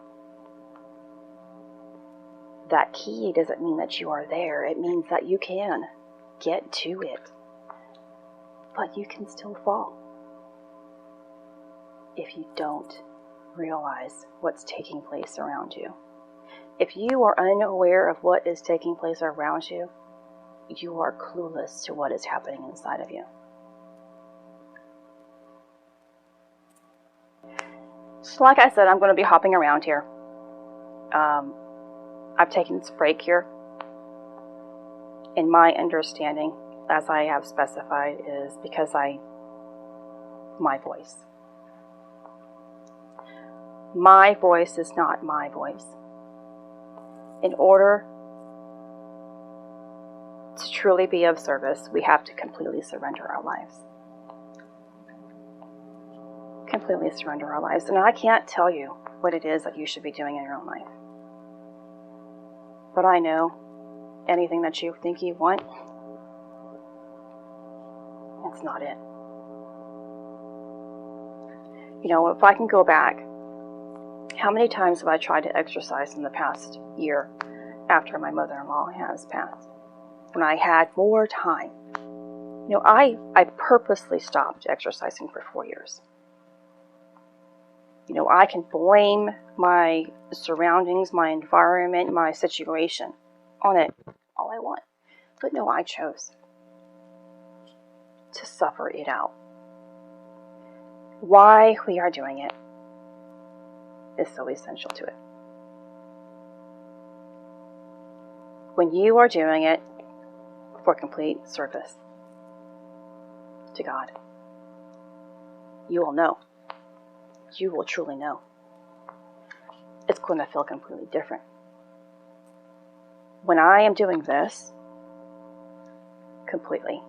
That key doesn't mean that you are there. It means that you can get to it. But you can still fall if you don't realize what's taking place around you. If you are unaware of what is taking place around you, you are clueless to what is happening inside of you. So like I said, I'm going to be hopping around here. I've taken this break here. In my understanding, as I have specified, is because my voice. My voice is not my voice. In order to truly be of service, we have to completely surrender our lives. Completely surrender our lives. And I can't tell you what it is that you should be doing in your own life. But I know anything that you think you want, it's not it. You know, if I can go back, how many times have I tried to exercise in the past year after my mother-in-law has passed? When I had more time. You know, I purposely stopped exercising for 4 years. You know, I can blame my surroundings, my environment, my situation on it all I want. But no, I chose to suffer it out. Why we are doing it is so essential to it. When you are doing it for complete service to God, you will know. You will truly know. It's going to feel completely different. When I am doing this completely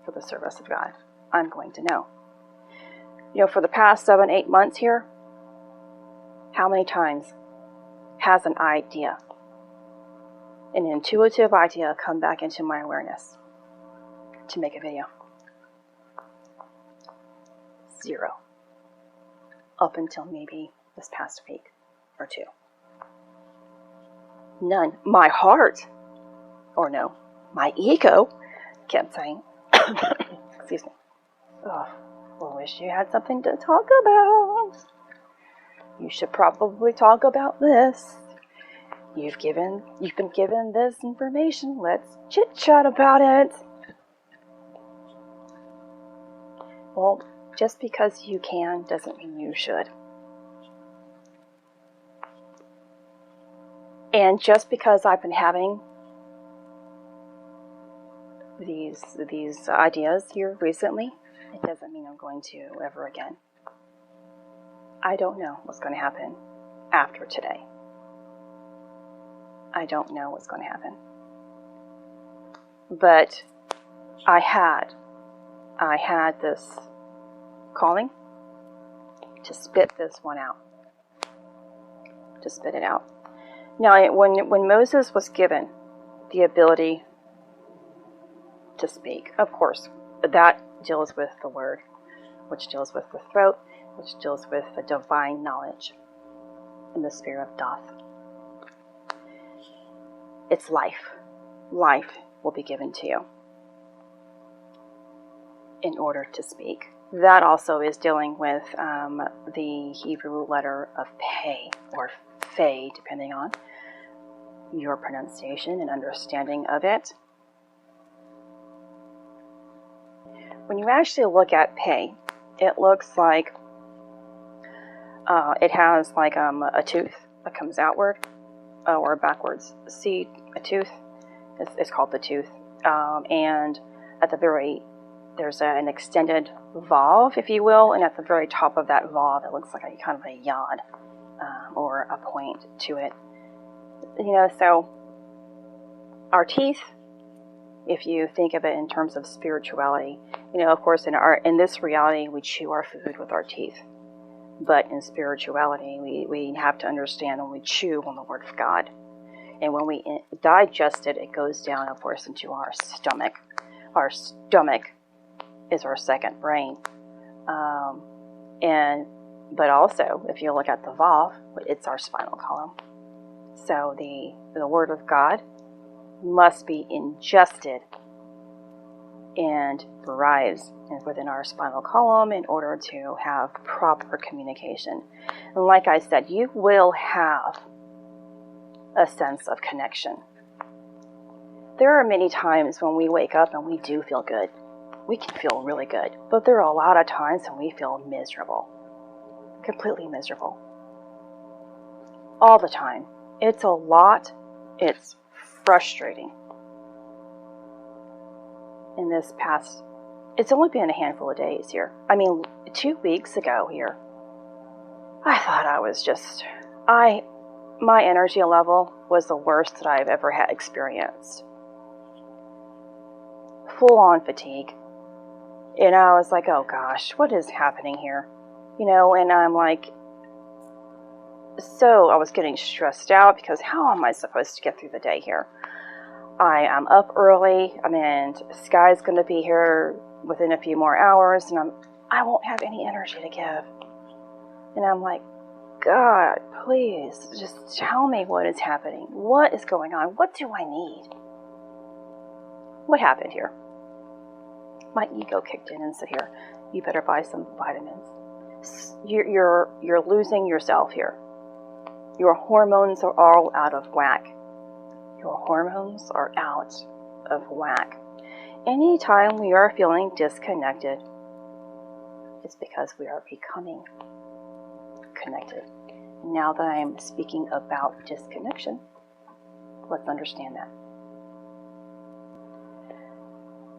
for the service of God, I'm going to know. You know, for the past 7-8 months here, how many times has an idea, an intuitive idea, come back into my awareness to make a video? 0. Up until maybe this past week or 2. None. My heart, or no, my ego kept saying, excuse me, oh, I wish you had something to talk about. You should probably talk about this. You've been given this information. Let's chit chat about it. Well, just because you can doesn't mean you should. And just because I've been having these ideas here recently, it doesn't mean I'm going to ever again. I don't know what's going to happen after today. I don't know what's going to happen. But I had this calling to spit this one out. To spit it out. Now, when Moses was given the ability to speak, of course, that deals with the word, which deals with the throat, which deals with the divine knowledge in the sphere of Thoth. It's life. Life will be given to you in order to speak. That also is dealing with the Hebrew letter of Pei, or Fei, depending on your pronunciation and understanding of it. When you actually look at Pei, it looks like it has like a tooth that comes outward or backwards. See a tooth? It's called the tooth. And at the there's an extended valve, if you will, and at the very top of that valve, it looks like a kind of a yod or a point to it. You know, so our teeth, if you think of it in terms of spirituality, you know, of course, in this reality, we chew our food with our teeth. But in spirituality, we have to understand when we chew on the Word of God. And when we digest it, it goes down, of course, into our stomach. Our stomach is our second brain. But also, if you look at the valve, it's our spinal column. So the Word of God must be ingested and arrives within our spinal column in order to have proper communication. And like I said, you will have a sense of connection. There are many times when we wake up and we do feel good. We can feel really good. But there are a lot of times when we feel miserable. Completely miserable. All the time. It's a lot. It's frustrating. In this past, it's only been a handful of days here. I mean, 2 weeks ago here, I thought I was just, my energy level was the worst that I've ever had experienced. Full on fatigue. And I was like, oh gosh, what is happening here? You know, and I'm like, so I was getting stressed out because how am I supposed to get through the day here? I am up early. I mean, Sky's going to be here within a few more hours, and I won't have any energy to give. And I'm like, God, please, just tell me what is happening. What is going on? What do I need? What happened here? My ego kicked in and said, here, you better buy some vitamins. You're losing yourself here. Your hormones are all out of whack. Your hormones are out of whack. Anytime we are feeling disconnected, it's because we are becoming connected. Now that I'm speaking about disconnection, let's understand that.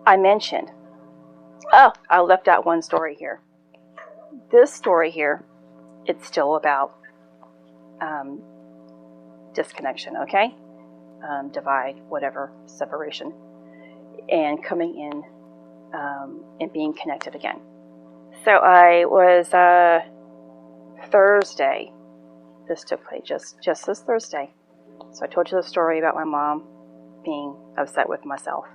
I mentioned, I left out one story here. This story here, it's still about disconnection, okay? Divide, whatever, separation, and coming in and being connected again. So I was Thursday. This took place just this Thursday. So I told you the story about my mom being upset with myself,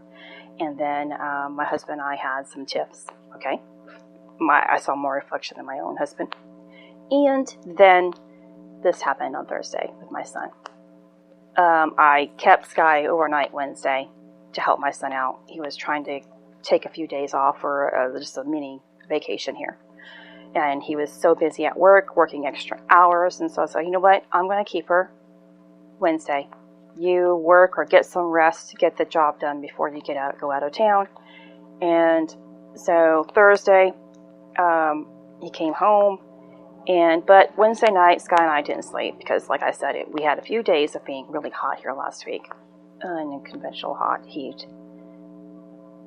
and then my husband and I had some tiffs. Okay, I saw more reflection in my own husband, and then this happened on Thursday with my son. I kept Sky overnight Wednesday to help my son out. He was trying to take a few days off for just a mini vacation here. And he was so busy at work, working extra hours. And so I said, you know what? I'm going to keep her Wednesday. You work or get some rest to get the job done before you go out of town. And so Thursday, he came home. But Wednesday night, Sky and I didn't sleep because, like I said, we had a few days of being really hot here last week, unconventional hot heat.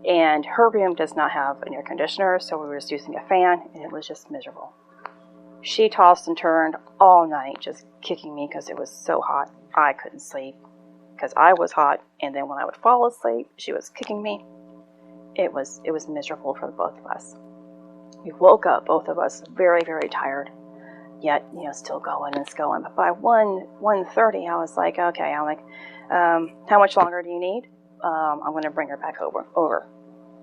And her room does not have an air conditioner, so we were just using a fan, and it was just miserable. She tossed and turned all night, just kicking me because it was so hot. I couldn't sleep because I was hot, and then when I would fall asleep, she was kicking me. It was miserable for the both of us. We woke up, both of us, very, very tired. Yet, still going and going. But by 1:30, I was like, okay, how much longer do you need? I'm going to bring her back over.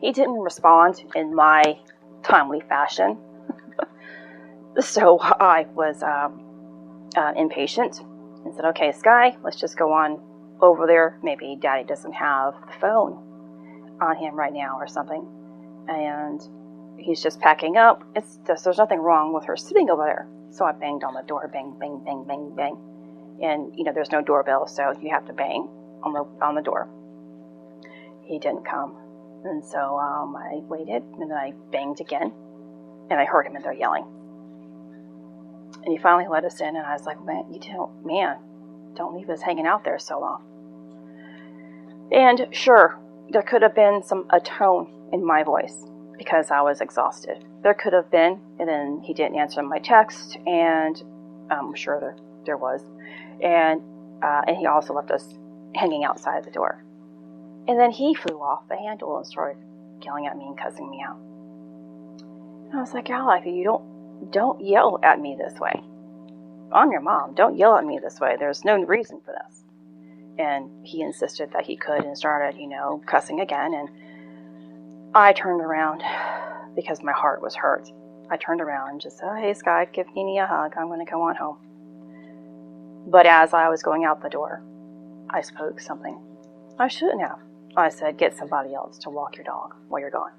He didn't respond in my timely fashion. So I was impatient and said, okay, Sky, let's just go on over there. Maybe Daddy doesn't have the phone on him right now or something. And he's just packing up. There's nothing wrong with her sitting over there. So I banged on the door, bang, bang, bang, bang, bang. And, there's no doorbell, so you have to bang on the door. He didn't come. And so I waited, and then I banged again, and I heard him in there yelling. And he finally let us in, and I was like, man, don't leave us hanging out there so long. And sure, there could have been a tone in my voice, because I was exhausted. There could have been, and then he didn't answer my text, and I'm sure there was. And he also left us hanging outside the door. And then he flew off the handle and started yelling at me and cussing me out. And I was like, Alec, you don't yell at me this way. I'm your mom. Don't yell at me this way. There's no reason for this. And he insisted that he could and started, cussing again. And I turned around because my heart was hurt. I turned around and just said, oh, hey, Sky, give Nene a hug. I'm going to go on home. But as I was going out the door, I spoke something I shouldn't have. I said, get somebody else to walk your dog while you're gone.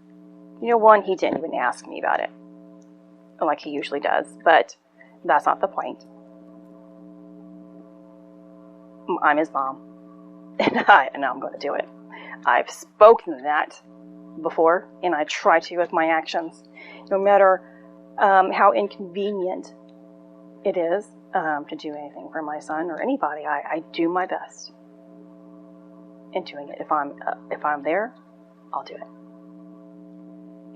He didn't even ask me about it, like he usually does, but that's not the point. I'm his mom, and I'm going to do it. I've spoken that before, and I try to with my actions. No matter how inconvenient it is to do anything for my son or anybody, I do my best in doing it. If I'm there, I'll do it.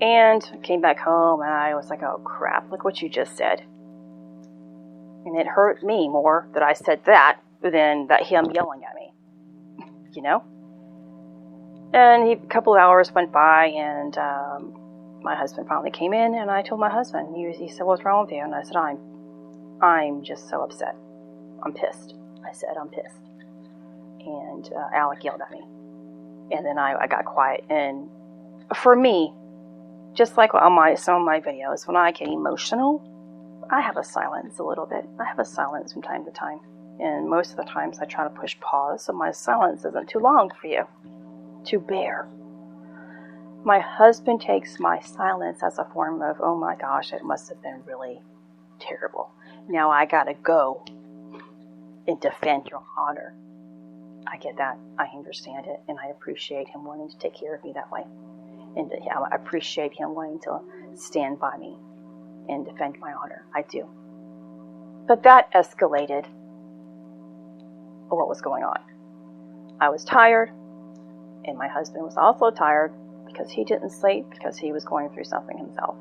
And I came back home, and I was like, oh crap, look what you just said. And it hurt me more that I said that than that him yelling at me. And a couple of hours went by, and my husband finally came in, and I told my husband. He said, what's wrong with you? And I said, I'm just so upset. I'm pissed. I said, I'm pissed. And Alec yelled at me. And then I got quiet. And for me, just like on some of my videos, when I get emotional, I have a silence a little bit. I have a silence from time to time. And most of the times I try to push pause so my silence isn't too long for you to bear. My husband takes my silence as a form of, oh my gosh, it must have been really terrible. Now I gotta go and defend your honor. I get that. I understand it. And I appreciate him wanting to take care of me that way. And I appreciate him wanting to stand by me and defend my honor. I do. But that escalated what was going on. I was tired, and my husband was also tired because he didn't sleep because he was going through something himself.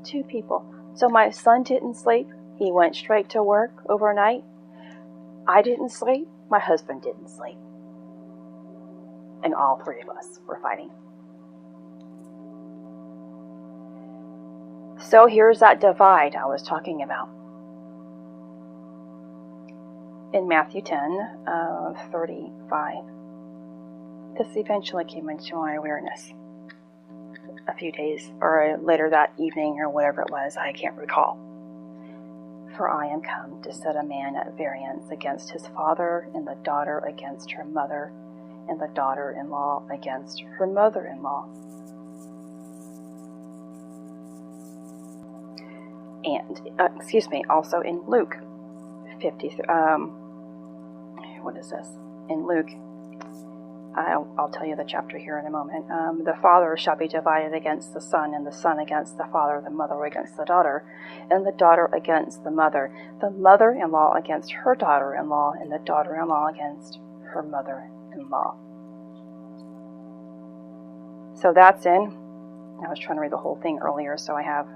Two people. So my son didn't sleep. He went straight to work overnight. I didn't sleep. My husband didn't sleep. And all three of us were fighting. So here's that divide I was talking about. In Matthew 10, 35. This eventually came into my awareness a few days, or later that evening, or whatever it was, I can't recall. For I am come to set a man at variance against his father, and the daughter against her mother, and the daughter-in-law against her mother-in-law. And, also in Luke 50, what is this? In Luke, I'll tell you the chapter here in a moment. The father shall be divided against the son, and the son against the father, the mother against the daughter, and the daughter against the mother-in-law against her daughter-in-law, and the daughter-in-law against her mother-in-law. So that's in, I was trying to read the whole thing earlier, so I have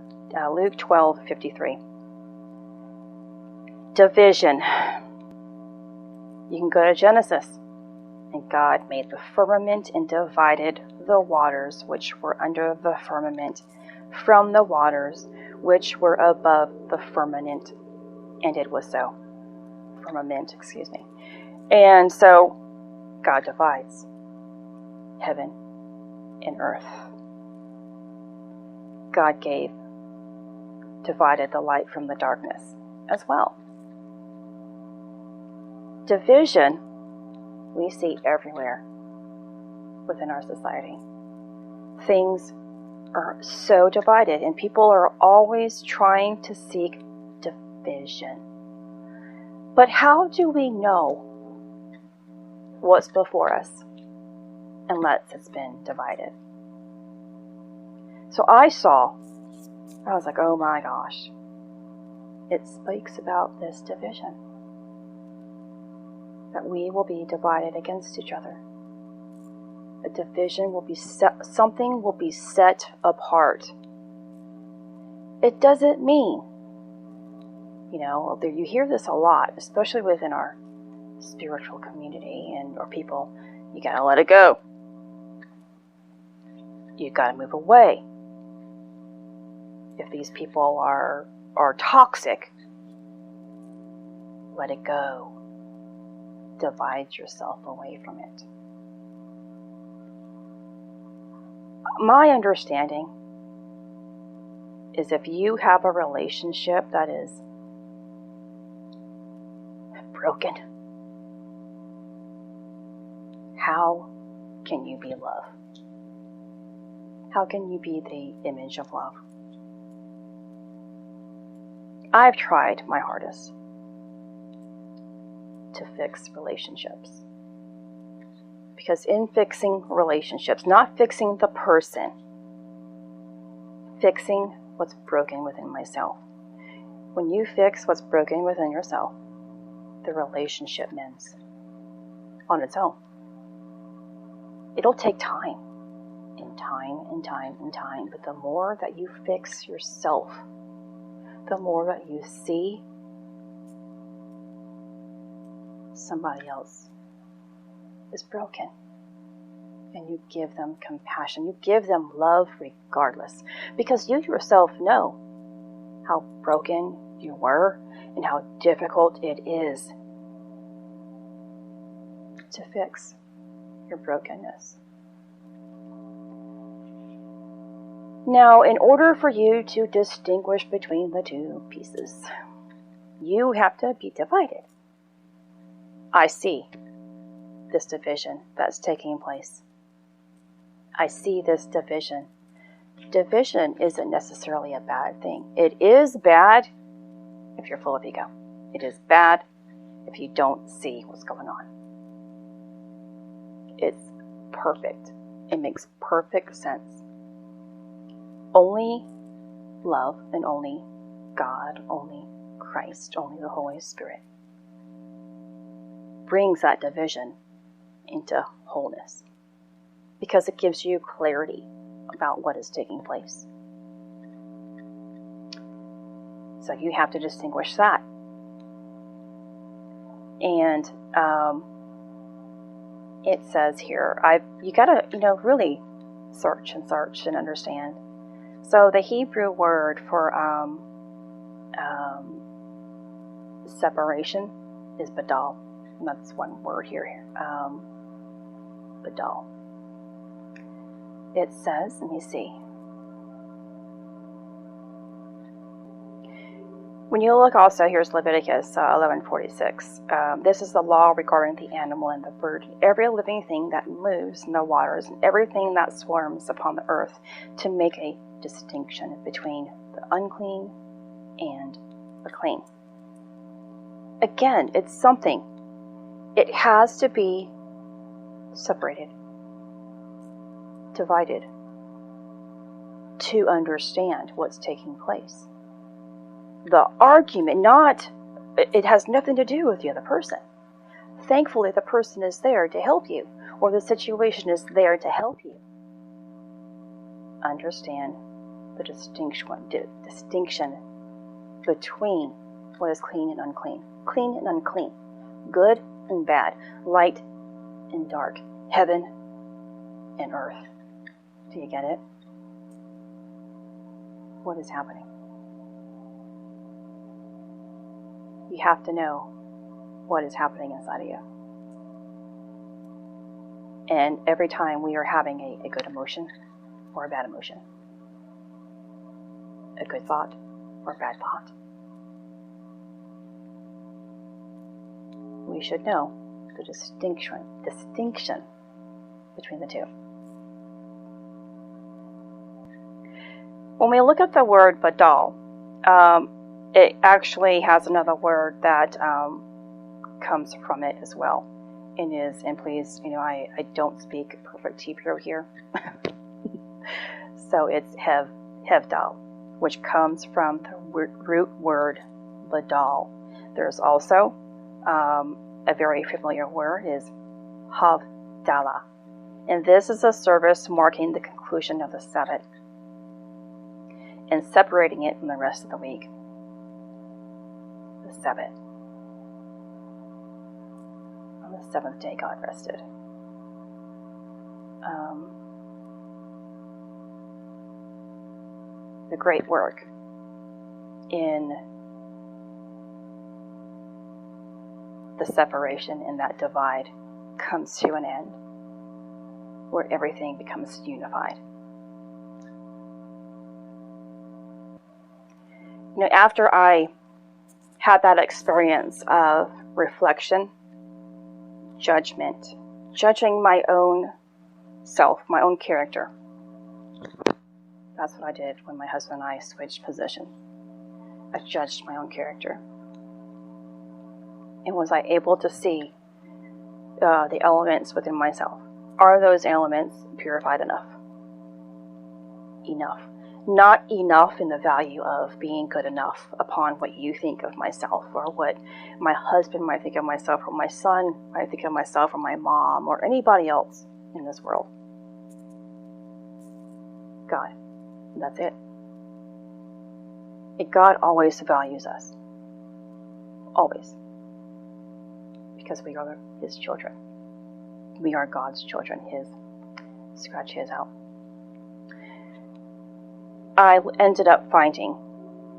Luke 12:53. Division. You can go to Genesis. And God made the firmament and divided the waters which were under the firmament from the waters which were above the firmament. And it was so. Firmament. And so God divides heaven and earth. God divided the light from the darkness as well. Division we see everywhere within our society. Things are so divided, and people are always trying to seek division. But how do we know what's before us unless it's been divided? So I was like, oh my gosh, it speaks about this division. That we will be divided against each other. A division will be something will be set apart. It doesn't mean, you hear this a lot, especially within our spiritual community or people. You gotta let it go. You gotta move away. If these people are toxic, let it go. Divide yourself away from it. My understanding is if you have a relationship that is broken, how can you be love? How can you be the image of love? I've tried my hardest to fix relationships. Because in fixing relationships, not fixing the person, fixing what's broken within myself. When you fix what's broken within yourself, the relationship mends on its own. It'll take time, and time, but the more that you fix yourself, the more that you see somebody else is broken, and you give them compassion, you give them love regardless, because you yourself know how broken you were and how difficult it is to fix. your brokenness. Now, in order for you to distinguish between the two pieces, you have to be divided. I see this division that's taking place. I see this division. Division isn't necessarily a bad thing. It is bad if you're full of ego. It is bad if you don't see what's going on. It's perfect. It makes perfect sense. Only love and only God, only Christ, only the Holy Spirit brings that division into wholeness, because it gives you clarity about what is taking place. So you have to distinguish that. And it says here, you gotta, really search and understand. So the Hebrew word for separation is badal. And that's one word here. Badal. It says, let me see. When you look also, here's Leviticus 11:46. This is the law regarding the animal and the bird, every living thing that moves in the waters, and everything that swarms upon the earth, to make a distinction between the unclean and the clean. Again, it's something. It has to be separated, divided, to understand what's taking place. The argument, it has nothing to do with the other person. Thankfully, the person is there to help you, or the situation is there to help you. Understand the distinction between what is clean and unclean. Clean and unclean. Good and bad. Light and dark. Heaven and earth. Do you get it? What is happening? You have to know what is happening inside of you. And every time we are having a good emotion or a bad emotion, a good thought or a bad thought, we should know the distinction between the two. When we look at the word badal, it actually has another word that comes from it as well. And please, I don't speak perfect Hebrew here. So it's hevdal, which comes from the root word badal. There's also a very familiar word is havdalah. And this is a service marking the conclusion of the Sabbath and separating it from the rest of the week. The Sabbath. On the seventh day, God rested. The great work in the separation and that divide comes to an end, where everything becomes unified. After I had that experience of reflection, judgment, judging my own self, my own character. That's what I did when my husband and I switched positions. I judged my own character. And was I able to see the elements within myself? Are those elements purified enough? Enough. Not enough in the value of being good enough upon what you think of myself, or what my husband might think of myself, or my son might think of myself, or my mom, or anybody else in this world. God. That's it. God always values us. Always. Because we are His children. We are God's children. Scratch His out. I ended up finding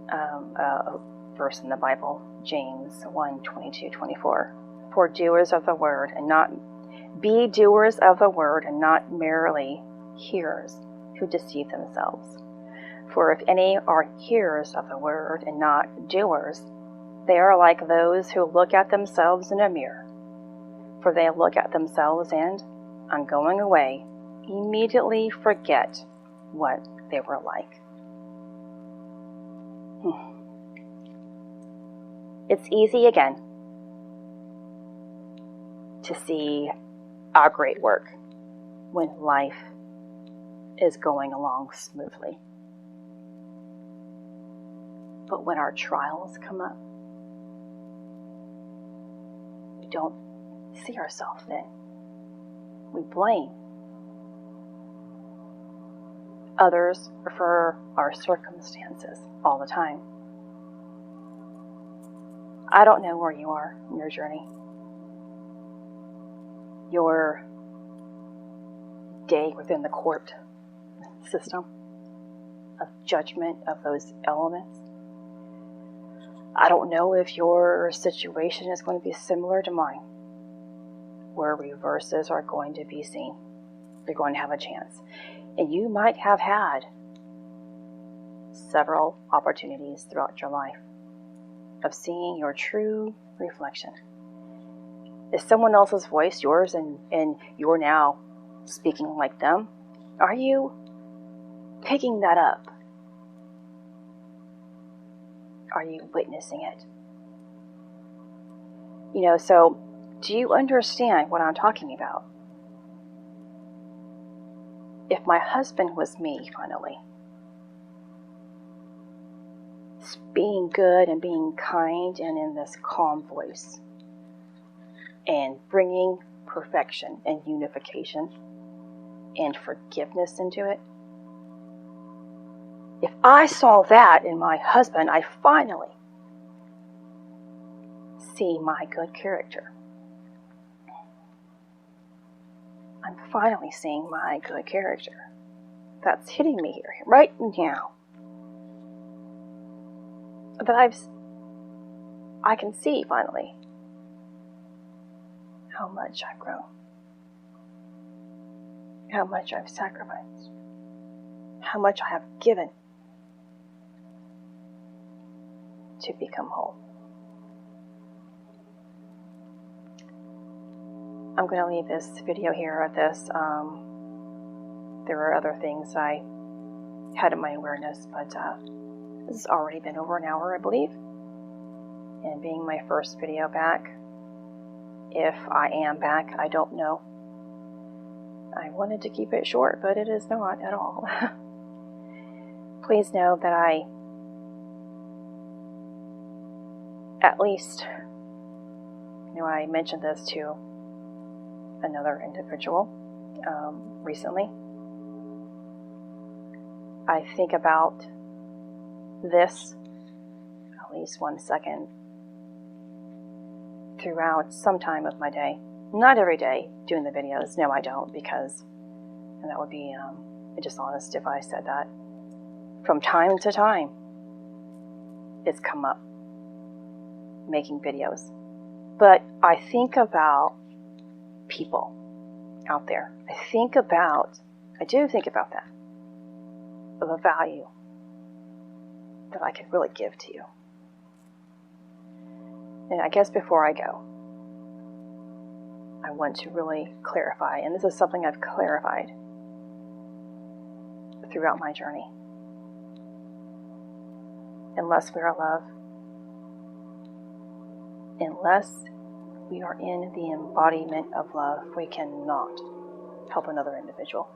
a verse in the Bible, James 1:22-24. For doers of the word and not Be doers of the word and not merely hearers who deceive themselves. For if any are hearers of the word and not doers, they are like those who look at themselves in a mirror. For they look at themselves and, on going away, immediately forget what they were like. It's easy again to see our great work when life is going along smoothly. But when our trials come up, we don't see ourselves then. We blame others for our circumstances all the time. I don't know where you are in your journey. Your day within the court system of judgment of those elements. I don't know if your situation is going to be similar to mine, where reverses are going to be seen. You're going to have a chance. And you might have had several opportunities throughout your life of seeing your true reflection. Is someone else's voice yours and you're now speaking like them? Are you picking that up? Are you witnessing it? So do you understand what I'm talking about? If my husband was me, finally, being good and being kind and in this calm voice and bringing perfection and unification and forgiveness into it, if I saw that in my husband, I finally see my good character. I'm finally seeing my good character. That's hitting me here, right now. That I can see finally how much I've grown, how much I've sacrificed, how much I have given to become whole. I'm going to leave this video here at this. There are other things I had in my awareness, but this has already been over an hour, I believe. And being my first video back, if I am back, I don't know. I wanted to keep it short, but it is not at all. Please know that I I mentioned this to another individual recently. I think about this at least 1 second throughout some time of my day. Not every day doing the videos. No, I don't, because that would be dishonest if I said that. From time to time, it's come up making videos. But I think about people out there. I do think about that, of the value that I could really give to you. And I guess before I go, I want to really clarify, and this is something I've clarified throughout my journey. Unless we are love, unless we are in the embodiment of love, we cannot help another individual.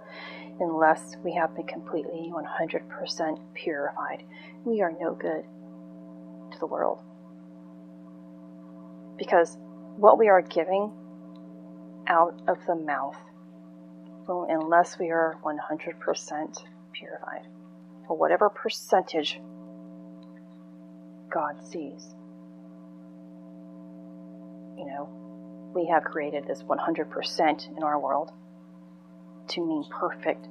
Unless we have been completely 100% purified, we are no good to the world. Because what we are giving out of the mouth, well, unless we are 100% purified, or whatever percentage God sees, we have created this 100% in our world to mean perfect,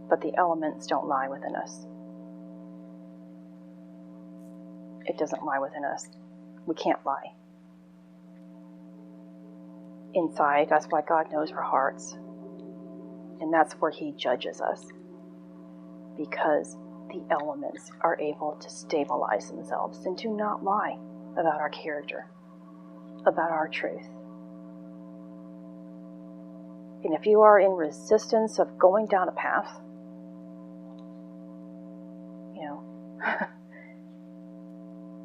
but the elements don't lie within us. It doesn't lie within us. We can't lie. inside. That's why God knows our hearts. And that's where He judges us. Because the elements are able to stabilize themselves and to not lie about our character, about our truth. And if you are in resistance of going down a path,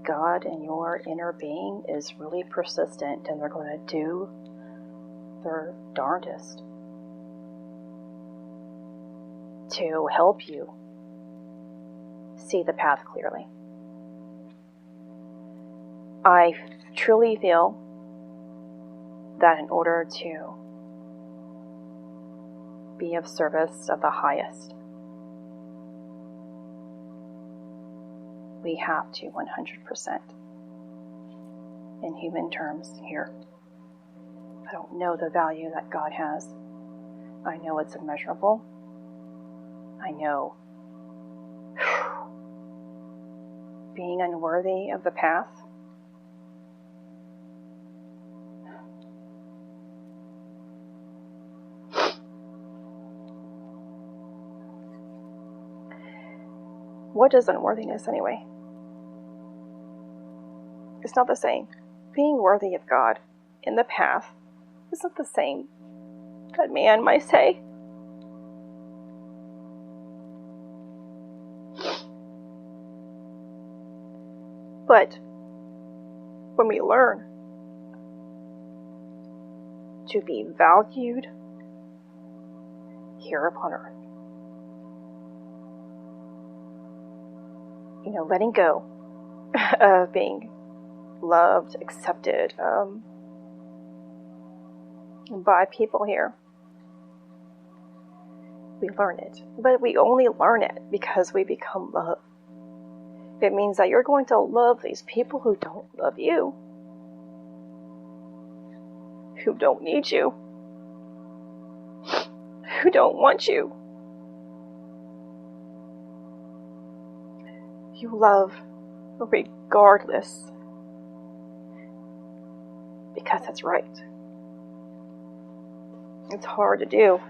God and your inner being is really persistent, and they're going to do their darndest to help you see the path clearly. I truly feel that in order to be of service of the highest, we have to 100%, in human terms here. I don't know the value that God has. I know it's immeasurable. I know being unworthy of the path. What is unworthiness anyway? It's not the same. Being worthy of God in the path isn't the same that man might say. But when we learn to be valued here upon earth, letting go of being loved, accepted by people here, we learn it. But we only learn it because we become love. It means that you're going to love these people who don't love you, who don't need you, who don't want you. You love regardless, because that's right. It's hard to do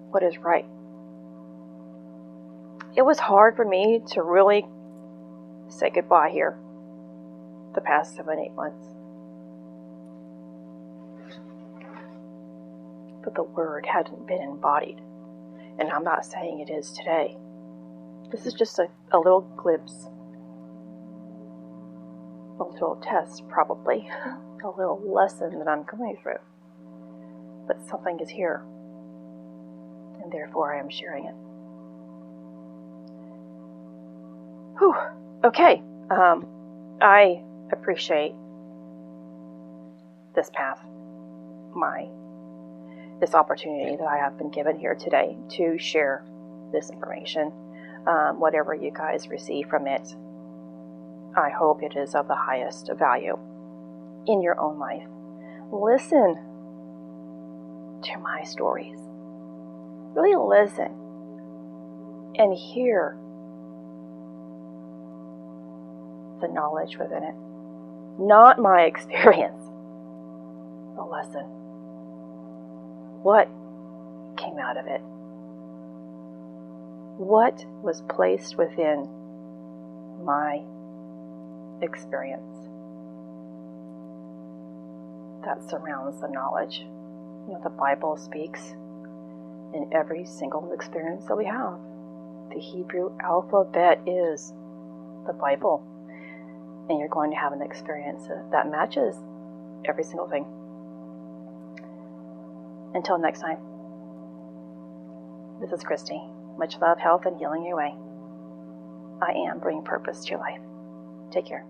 what is right. It was hard for me to really say goodbye here the past 7-8 months. But the word hadn't been embodied. And I'm not saying it is today. This is just a little glimpse. A little test, probably. A little lesson that I'm going through. But something is here. And therefore I am sharing it. Whew. Okay. I appreciate this path. This opportunity that I have been given here today to share this information. Whatever you guys receive from it, I hope it is of the highest value in your own life. Listen to my stories. Really listen and hear the knowledge within it. Not my experience, the lesson. What came out of it? What was placed within my experience that surrounds the knowledge? The Bible speaks in every single experience that we have. The Hebrew alphabet is the Bible. And you're going to have an experience that matches every single thing. Until next time, this is Christy. Much love, health, and healing your way. I am bringing purpose to your life. Take care.